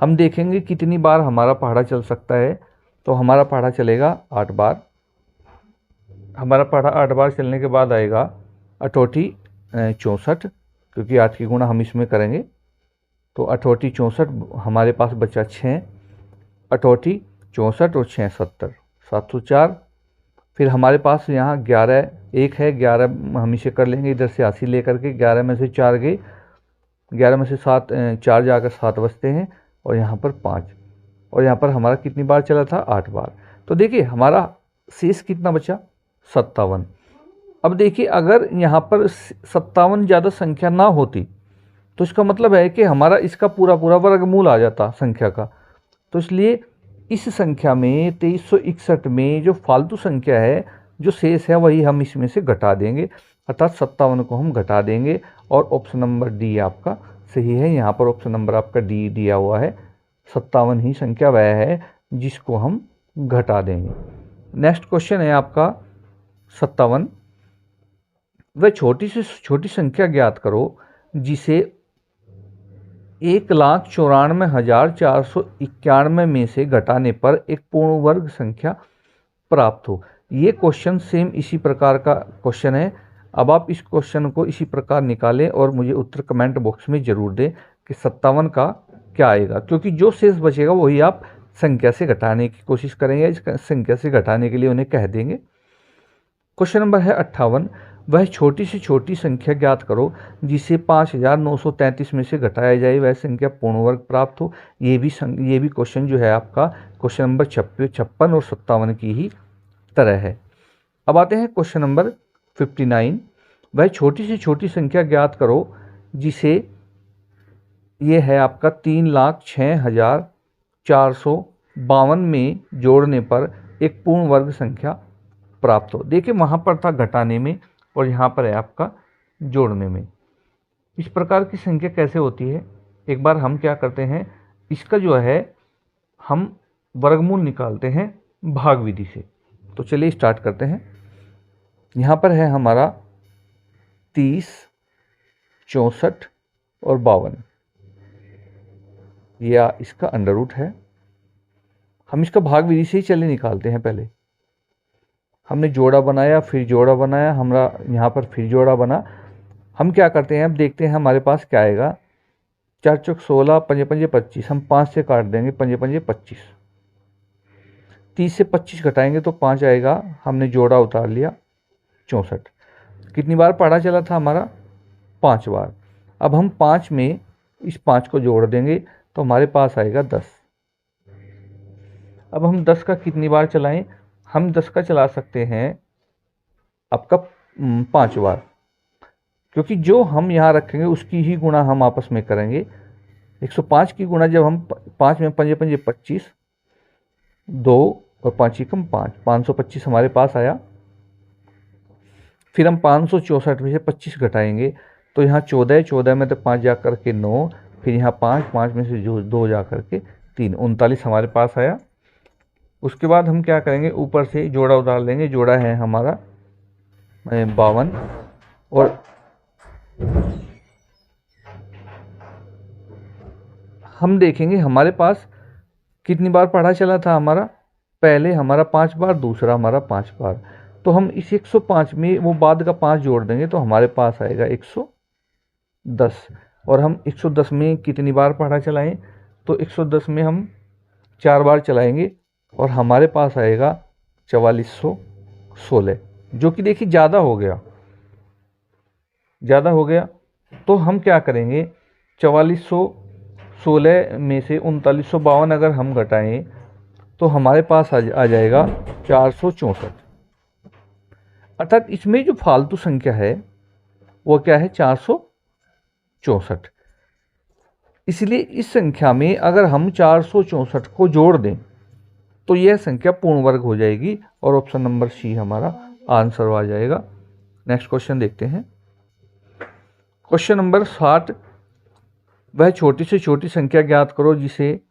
हम देखेंगे कितनी बार हमारा पहाड़ा चल सकता है, तो हमारा पहाड़ा चलेगा 8 बार। हमारा पहाड़ा 8 बार चलने के बाद आएगा अठोठी 64, क्योंकि 8 की गुणा हम इसमें करेंगे तो अठोठी 64। हमारे पास बचा 6, अठोठी 64 और 6 70, 704। फिर हमारे पास यहाँ 11 1 है, 11 हम इसे कर लेंगे इधर से 80 लेकर के। 11 में से 4 गए, 11 में से 7 4 जाकर 7 बचते हैं और यहाँ पर 5, और यहाँ पर हमारा कितनी बार चला था 8 बार। तो देखिए हमारा शेष कितना बचा 57। अब देखिए अगर यहाँ पर 57 ज़्यादा संख्या ना होती तो इसका मतलब है कि हमारा इसका पूरा पूरा वर्गमूल आ जाता संख्या का। तो इसलिए इस संख्या में 2361 में जो फालतू संख्या है, जो शेष है, वही हम इसमें से घटा देंगे, अर्थात 57 को हम घटा देंगे। और ऑप्शन नंबर डी आपका सही है। यहाँ पर ऑप्शन नंबर आपका डी दिया हुआ है। 57 ही संख्या वह है जिसको हम घटा देंगे। नेक्स्ट क्वेश्चन है आपका 57। वह छोटी से छोटी संख्या ज्ञात करो जिसे 1,94,491 में से घटाने पर एक पूर्ण वर्ग संख्या प्राप्त हो। ये क्वेश्चन सेम इसी प्रकार का क्वेश्चन है। अब आप इस क्वेश्चन को इसी प्रकार निकालें और मुझे उत्तर कमेंट बॉक्स में जरूर दें कि 57 का क्या आएगा, क्योंकि जो शेष बचेगा वही आप संख्या से घटाने की कोशिश करेंगे। इस संख्या से घटाने के लिए उन्हें कह देंगे। क्वेश्चन नंबर है 58। वह छोटी से छोटी संख्या ज्ञात करो जिसे 5,933 में से घटाया जाए, वह संख्या पूर्ण वर्ग प्राप्त हो। ये भी क्वेश्चन जो है आपका क्वेश्चन नंबर 56 और 57 की ही तरह है। अब आते हैं क्वेश्चन नंबर 59। वह छोटी से छोटी संख्या ज्ञात करो जिसे ये है आपका 3,06,452 में जोड़ने पर एक पूर्ण वर्ग संख्या प्राप्त हो। देखिए वहाँ पर था घटाने में और यहाँ पर है आपका जोड़ने में। इस प्रकार की संख्या कैसे होती है, एक बार हम क्या करते हैं, इसका जो है हम वर्गमूल निकालते हैं भाग विधि से। तो चलिए स्टार्ट करते हैं। यहाँ पर है हमारा 30, 64 और 52, यह इसका अंडर रूट है। हम इसका भाग विधि से ही चलिए निकालते हैं। पहले हमने जोड़ा बनाया, फिर जोड़ा बनाया, हमारा यहाँ पर फिर जोड़ा बना। हम क्या करते हैं, अब देखते हैं हमारे पास क्या आएगा। 4 चौक 16, 5 5 25, हम 5 से काट देंगे, 5 5 25। 30 से 25 घटाएंगे तो 5 आएगा, हमने जोड़ा उतार लिया 64। कितनी बार पढ़ा चला था हमारा? 5 बार। अब हम 5 में इस 5 को जोड़ देंगे तो हमारे पास आएगा 10। अब हम 10 का कितनी बार चलाएं? हम 10 का चला सकते हैं आपका 5 बार, क्योंकि जो हम यहाँ रखेंगे उसकी ही गुणा हम आपस में करेंगे। 105 की गुणा जब हम 5 में 5 5 25, 2 और 5 कम 5, 525 हमारे पास आया। फिर हम 564 में से 25 घटाएंगे तो यहाँ 14 है, 14 में तो 5 जा कर के 9, फिर यहाँ 5, 5 में से जो 2 जा कर के 3, 39 हमारे पास आया। उसके बाद हम क्या करेंगे, ऊपर से जोड़ा उतार लेंगे। जोड़ा है हमारा 52 और हम देखेंगे हमारे पास कितनी बार पढ़ा चला था हमारा? पहले हमारा 5 बार, दूसरा हमारा 5 बार। तो हम इस 105 में वो बाद का 5 जोड़ देंगे तो हमारे पास आएगा 110। और हम 110 में कितनी बार पढ़ा चलाएं? तो 110 में हम 4 बार चलाएंगे और हमारे पास आएगा 4416, जो कि देखिए ज़्यादा हो गया, ज़्यादा हो गया। तो हम क्या करेंगे, 4416 में से 3952 अगर हम घटाएं तो हमारे पास आ जाएगा 464। अर्थात इसमें जो फालतू संख्या है वो क्या है? 464। इसलिए इस संख्या में अगर हम 464 को जोड़ दें तो यह संख्या पूर्ण वर्ग हो जाएगी और ऑप्शन नंबर सी हमारा आंसर आ जाएगा। नेक्स्ट क्वेश्चन देखते हैं। क्वेश्चन नंबर 60, वह छोटी से छोटी संख्या ज्ञात करो जिसे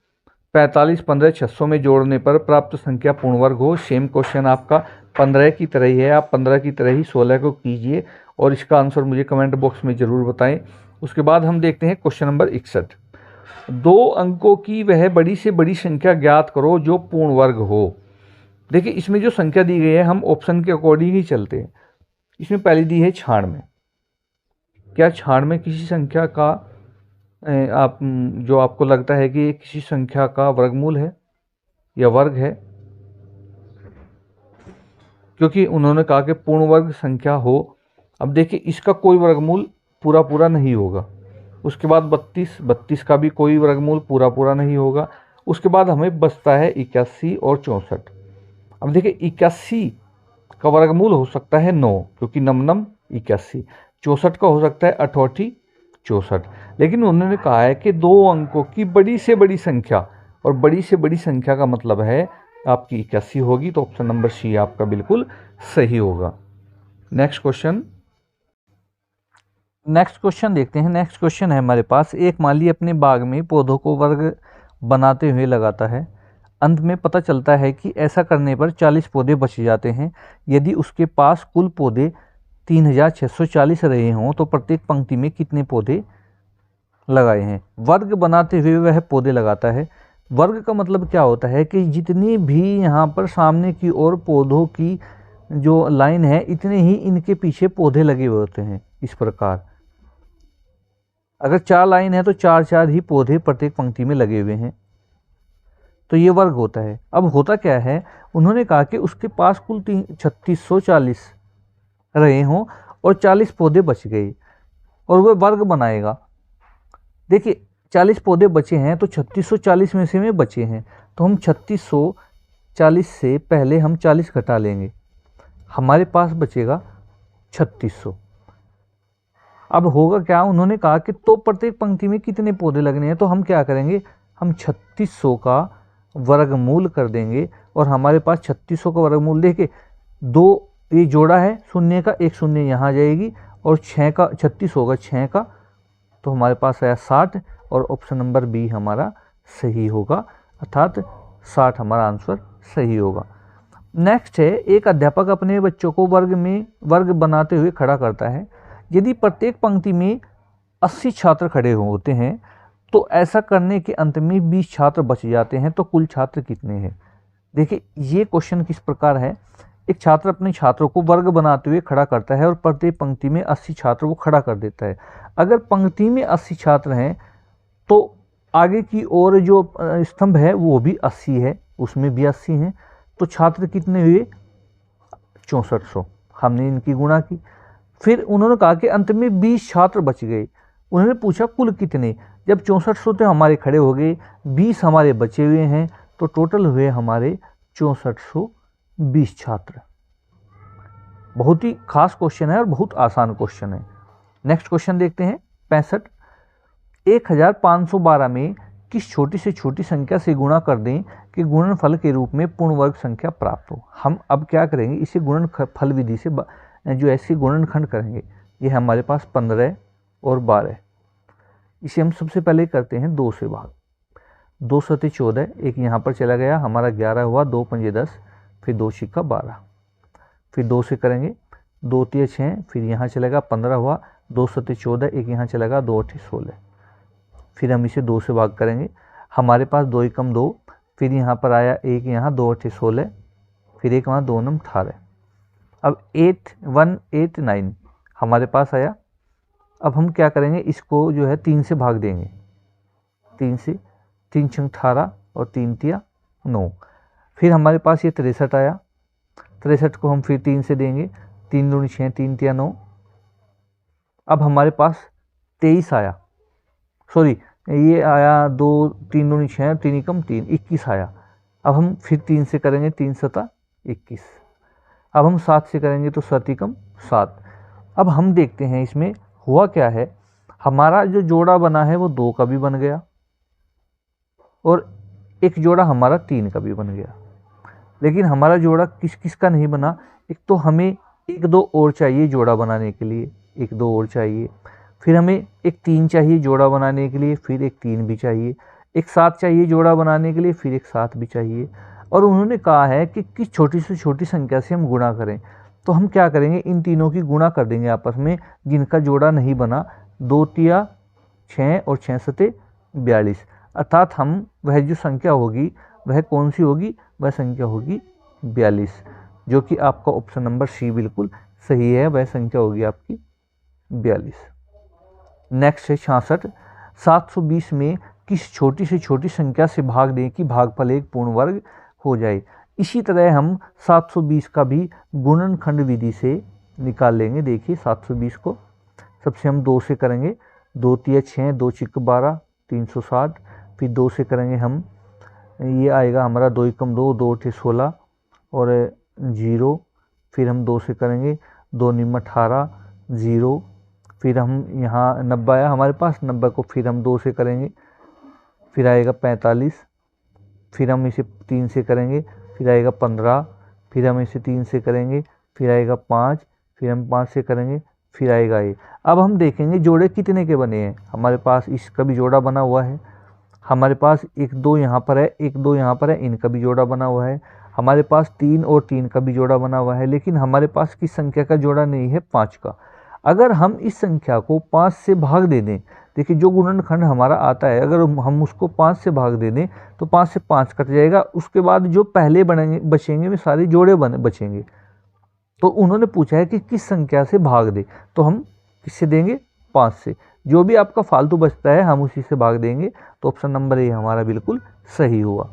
45, 15, 600 में जोड़ने पर प्राप्त संख्या पूर्ण वर्ग हो। सेम क्वेश्चन आपका 15 की तरह ही है, आप 15 की तरह ही 16 को कीजिए और इसका आंसर मुझे कमेंट बॉक्स में ज़रूर बताएं। उसके बाद हम देखते हैं क्वेश्चन नंबर 61, 2 अंकों की वह बड़ी से बड़ी संख्या ज्ञात करो जो पूर्ण वर्ग हो। देखिए इसमें जो संख्या दी गई है हम ऑप्शन के अकॉर्डिंग ही चलते हैं। इसमें पहली दी है 96। क्या 96 किसी संख्या का आप जो आपको लगता है कि किसी संख्या का वर्गमूल है या वर्ग है? क्योंकि उन्होंने कहा कि पूर्ण वर्ग संख्या हो। अब देखिए इसका कोई वर्गमूल पूरा पूरा नहीं होगा। उसके बाद 32 का भी कोई वर्गमूल पूरा पूरा नहीं होगा। उसके बाद हमें बचता है 81 और 64। अब देखिए 81 का वर्गमूल हो सकता है 9, क्योंकि नम नम 81। 64 का हो सकता है 88 64। लेकिन उन्होंने कहा है कि 2 अंकों की बड़ी से बड़ी संख्या, और बड़ी से बड़ी संख्या का मतलब है आपकी 81 होगी। तो ऑप्शन नंबर सी आपका बिल्कुल सही होगा। नेक्स्ट क्वेश्चन देखते हैं। नेक्स्ट क्वेश्चन है हमारे पास, एक माली अपने बाग में पौधों को वर्ग बनाते हुए लगाता है। अंत में पता चलता है कि ऐसा करने पर 40 पौधे बच जाते हैं। यदि उसके पास कुल पौधे 3640 रहे हों तो प्रत्येक पंक्ति में कितने पौधे लगाए हैं? वर्ग बनाते हुए वह पौधे लगाता है। वर्ग का मतलब क्या होता है कि जितनी भी यहाँ पर सामने की ओर पौधों की जो लाइन है इतने ही इनके पीछे पौधे लगे हुए होते हैं। इस प्रकार अगर 4 लाइन है तो 4 ही पौधे प्रत्येक पंक्ति में लगे हुए हैं, तो ये वर्ग होता है। अब होता क्या है, उन्होंने कहा कि उसके पास कुल 3640 रहे हों और 40 पौधे बच गए और वह वर्ग बनाएगा। देखिए 40 पौधे बचे हैं तो 3640 में से में बचे हैं, तो हम 3640 से पहले हम 40 घटा लेंगे, हमारे पास बचेगा 3600। अब होगा क्या, उन्होंने कहा कि तो प्रत्येक पंक्ति में कितने पौधे लगने हैं, तो हम क्या करेंगे, हम 3600 का वर्गमूल कर देंगे और हमारे पास 3600 का वर्गमूल देखिए 2 ये जोड़ा है शून्य का, एक शून्य यहाँ जाएगी और 6 का 36 होगा 6 का, तो हमारे पास आया 60 और ऑप्शन नंबर बी हमारा सही होगा, अर्थात 60 हमारा आंसर सही होगा। नेक्स्ट है, एक अध्यापक अपने बच्चों को वर्ग बनाते हुए खड़ा करता है। यदि प्रत्येक पंक्ति में 80 छात्र खड़े होते हैं तो ऐसा करने के अंत में 20 छात्र बच जाते हैं, तो कुल छात्र कितने हैं? देखिए ये क्वेश्चन किस प्रकार है, एक छात्र अपने छात्रों को वर्ग बनाते हुए खड़ा करता है और प्रत्येक पंक्ति में 80 छात्र वो खड़ा कर देता है। अगर पंक्ति में 80 छात्र हैं तो आगे की ओर जो स्तंभ है वो भी 80 है, उसमें भी 80 हैं, तो छात्र कितने हुए 6400, हमने इनकी गुणा की। फिर उन्होंने कहा कि अंत में 20 छात्र बच गए। उन्होंने पूछा कुल कितने, जब 6400 तो हमारे खड़े हो गए, 20 हमारे बचे हुए हैं, तो टोटल हुए हमारे 6420 छात्र। बहुत ही खास क्वेश्चन है और बहुत आसान क्वेश्चन है। नेक्स्ट क्वेश्चन देखते हैं 65। 1512 में किस छोटी से छोटी संख्या से गुणा कर दें कि गुणनफल के रूप में पूर्ण वर्ग संख्या प्राप्त हो। हम अब क्या करेंगे, इसे गुणनफल विधि से जो ऐसे गुणनखंड करेंगे। ये हमारे पास 15 और 12, इसे हम सबसे पहले करते हैं 2 से भाग। 2 सते 14, एक यहाँ पर चला गया, हमारा 11 हुआ, 2 पंजे 10, फिर 2 छिक्का 12, फिर 2 से करेंगे, 2 तिया 6, फिर यहाँ चलेगा 15 हुआ, 2 सते 14, एक यहाँ चलेगा, 2 अट्ठे 16, फिर हम इसे 2 से भाग करेंगे, हमारे पास 2 एकम 2, फिर यहाँ पर आया एक यहाँ 2 अट्ठे 16, फिर एक वहाँ 2 नम 18। अब 8189 हमारे पास आया। अब हम क्या करेंगे, इसको जो है 3 से भाग देंगे, 3 से, 3 छंग 18 और 3 तिया 9, फिर हमारे पास ये 63 आया। 63 को हम फिर 3 से देंगे, 3 दूनी 6, 3 तिया 9। अब हमारे पास 23 आया, सॉरी ये आया 2, 3 दूनी 6, 3 एकम 3, 21 आया। अब हम फिर 3 से करेंगे, 3 सता 21। अब हम 7 से करेंगे तो 7 एकम 7। अब हम देखते हैं इसमें हुआ क्या है, हमारा जो जोड़ा बना है वो 2 का भी बन गया और एक जोड़ा हमारा 3 का भी बन गया, लेकिन हमारा जोड़ा किस किस का नहीं बना। एक तो हमें 1-2 और चाहिए जोड़ा बनाने के लिए, 1-2 और चाहिए, फिर हमें एक 3 चाहिए जोड़ा बनाने के लिए, फिर एक 3 भी चाहिए, एक 7 चाहिए जोड़ा बनाने के लिए, फिर एक 7 भी चाहिए। और उन्होंने कहा है कि किस छोटी से छोटी संख्या से हम गुणा करें, तो हम क्या करेंगे, इन तीनों की गुणा कर देंगे आपस में जिनका जोड़ा नहीं बना। 2 तिया 6 और 6 सते 42, अर्थात हम वह जो संख्या होगी वह कौन सी होगी, वह संख्या होगी 42, जो कि आपका ऑप्शन नंबर सी बिल्कुल सही है, वह संख्या होगी आपकी 42। नेक्स्ट है 66। 720 में किस छोटी से छोटी संख्या से भाग दें कि भागफल एक पूर्ण वर्ग हो जाए। इसी तरह हम 720 का भी गुणनखंड विधि से निकाल लेंगे। देखिए 720 को सबसे हम 2 से करेंगे, 2 तिया 6, 2 छिक्क 12, 360, फिर 2 से करेंगे हम, ये आएगा हमारा 2 एकम 2, 2 अट्ठे 16 और 0, फिर हम 2 से करेंगे, 2 निम 18, 0, फिर हम यहाँ 90 आया हमारे पास, 90 को फिर हम 2 से करेंगे, फिर आएगा 45, फिर हम इसे 3 से करेंगे, फिर आएगा 15, फिर हम इसे 3 से करेंगे, फिर आएगा 5, फिर हम 5 से करेंगे, फिर आएगा ये। अब हम देखेंगे जोड़े कितने के बने हैं, हमारे पास इसका भी जोड़ा बना हुआ है, हमारे पास 1-2 यहाँ पर है, 1-2 यहाँ पर है, इनका भी जोड़ा बना हुआ है, हमारे पास 3 और 3 का भी जोड़ा बना हुआ है, लेकिन हमारे पास किस संख्या का जोड़ा नहीं है, 5 का। अगर हम इस संख्या को 5 से भाग दे दें, देखिए जो गुणनखंड हमारा आता है अगर हम उसको 5 से भाग दे दें तो 5 से 5 कट जाएगा, उसके बाद जो पहले बनेंगे बचेंगे वे सारे जोड़े बचेंगे। तो उन्होंने पूछा है कि किस संख्या से भाग दे, तो हम किससे देंगे, 5 से। जो भी आपका फालतू बचता है हम उसी से भाग देंगे, तो ऑप्शन नंबर ए हमारा बिल्कुल सही हुआ।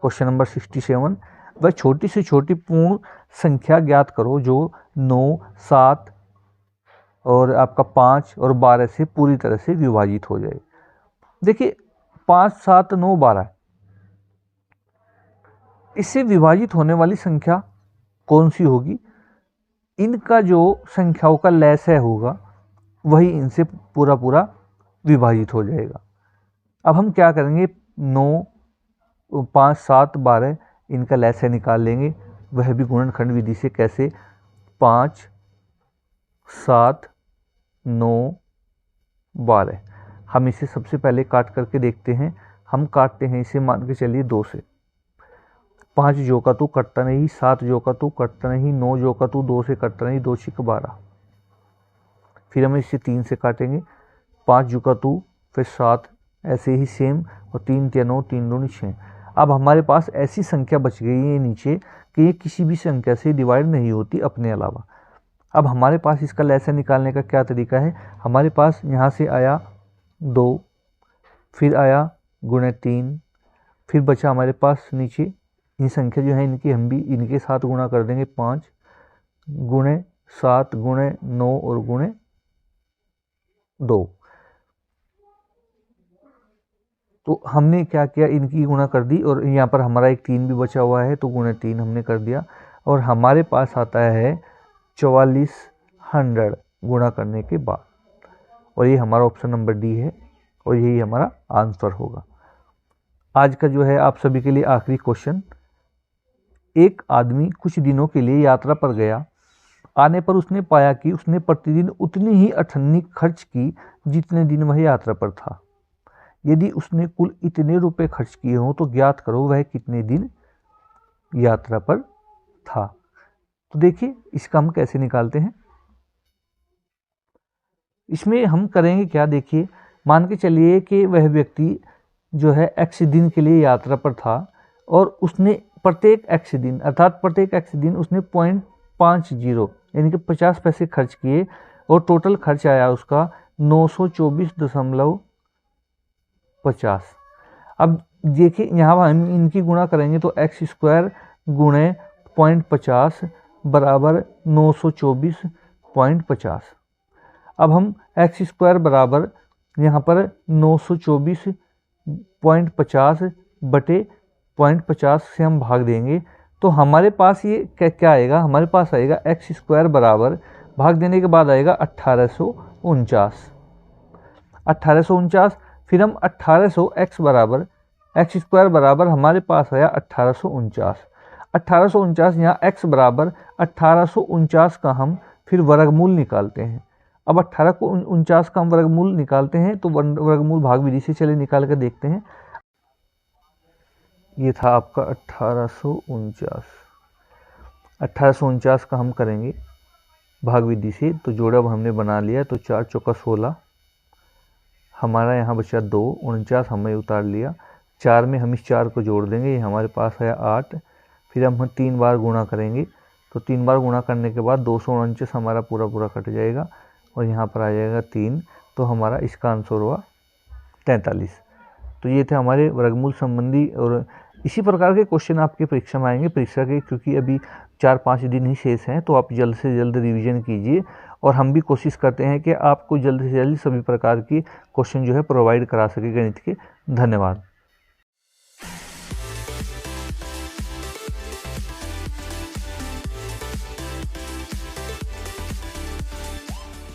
क्वेश्चन नंबर 67, वह छोटी से छोटी पूर्ण संख्या ज्ञात करो जो 9, 7 और आपका 5 और 12 से पूरी तरह से विभाजित हो जाए। देखिए 5, 7, 9, 12 इससे विभाजित होने वाली संख्या कौन सी होगी, इनका जो संख्याओं का लसाअ होगा वही इनसे पूरा पूरा विभाजित हो जाएगा। अब हम क्या करेंगे, 9, 5, 7, 12 इनका लसाअ निकाल लेंगे, वह भी गुणनखंड विधि से। कैसे, 5, 7, 9, 12। हम इसे सबसे पहले काट करके देखते हैं। हम काटते हैं इसे, मान के चलिए 2 से। 5 जो का तू कटता नहीं, 7 जो का तू कटता नहीं, 9 जो का तू 2 से कटता नहीं, 2 छिक 12। फिर हम इसे 3 से काटेंगे, 5 जो का तू, फिर 7, ऐसे ही सेम, और 3 तिया 9, 3 दूनी 6। अब हमारे पास ऐसी संख्या बच गई है नीचे कि ये किसी भी संख्या से डिवाइड नहीं होती अपने अलावा। अब हमारे पास इसका लसाअ निकालने का क्या तरीका है, हमारे पास यहाँ से आया 2, फिर आया गुणे 3, फिर बचा हमारे पास नीचे ये संख्या जो है इनकी हम भी इनके साथ गुणा कर देंगे, 5 गुणे 7 गुणे 9 और गुणे 2। तो हमने क्या किया, इनकी गुणा कर दी और यहाँ पर हमारा एक 3 भी बचा हुआ है तो गुणे 3 हमने कर दिया और हमारे पास आता है 4400 गुणा करने के बाद, और ये हमारा ऑप्शन नंबर डी है और यही हमारा आंसर होगा। आज का जो है आप सभी के लिए आखिरी क्वेश्चन। एक आदमी कुछ दिनों के लिए यात्रा पर गया। आने पर उसने पाया कि उसने प्रतिदिन उतनी ही अठन्नी खर्च की जितने दिन वह यात्रा पर था। यदि उसने कुल इतने रुपए खर्च किए हों तो ज्ञात करो वह कितने दिन यात्रा पर था। तो देखिए इसका हम कैसे निकालते हैं। इसमें हम करेंगे क्या, देखिए मान के चलिए कि वह व्यक्ति जो है x दिन के लिए यात्रा पर था और उसने प्रत्येक x दिन अर्थात प्रत्येक x दिन उसने 0.50 यानी कि 50 पैसे खर्च किए और टोटल खर्च आया उसका 924.50। अब देखिए यहाँ हम इनकी गुणा करेंगे तो x² गुणे 0.50 बराबर 924.50। अब हम x² बराबर यहाँ पर 924.50 बटे 0.50 से हम भाग देंगे तो हमारे पास ये क्या आएगा, हमारे पास आएगा x² बराबर भाग देने के बाद आएगा 1849। फिर हम 1800 x बराबर x² बराबर हमारे पास आया 1849 यहाँ x बराबर 1849 का हम फिर वर्गमूल निकालते हैं। अब 1849 का हम वर्गमूल निकालते हैं तो वर्गमूल भाग विधि से चले निकाल कर देखते हैं। ये था आपका 1849 का हम करेंगे भाग विधि से, तो जोड़ा हमने बना लिया तो 4 चौका 16, हमारा यहाँ बचा 2, 49 हमने उतार लिया, 4 में हम इस 4 को जोड़ देंगे, ये हमारे पास है 8। फिर हम 3 बार गुणा करेंगे तो 3 बार गुणा करने के बाद 249 हमारा पूरा कट जाएगा और यहाँ पर आ जाएगा 3, तो हमारा इसका आंसर हुआ 43। तो ये थे हमारे वर्गमूल संबंधी और इसी प्रकार के क्वेश्चन आपके परीक्षा में आएंगे परीक्षा के, क्योंकि अभी 4-5 दिन ही शेष हैं तो आप जल्द से जल्द रिवीजन कीजिए और हम भी कोशिश करते हैं कि आपको जल्द से जल्द सभी प्रकार की क्वेश्चन जो है प्रोवाइड करा सके गणित के। धन्यवाद।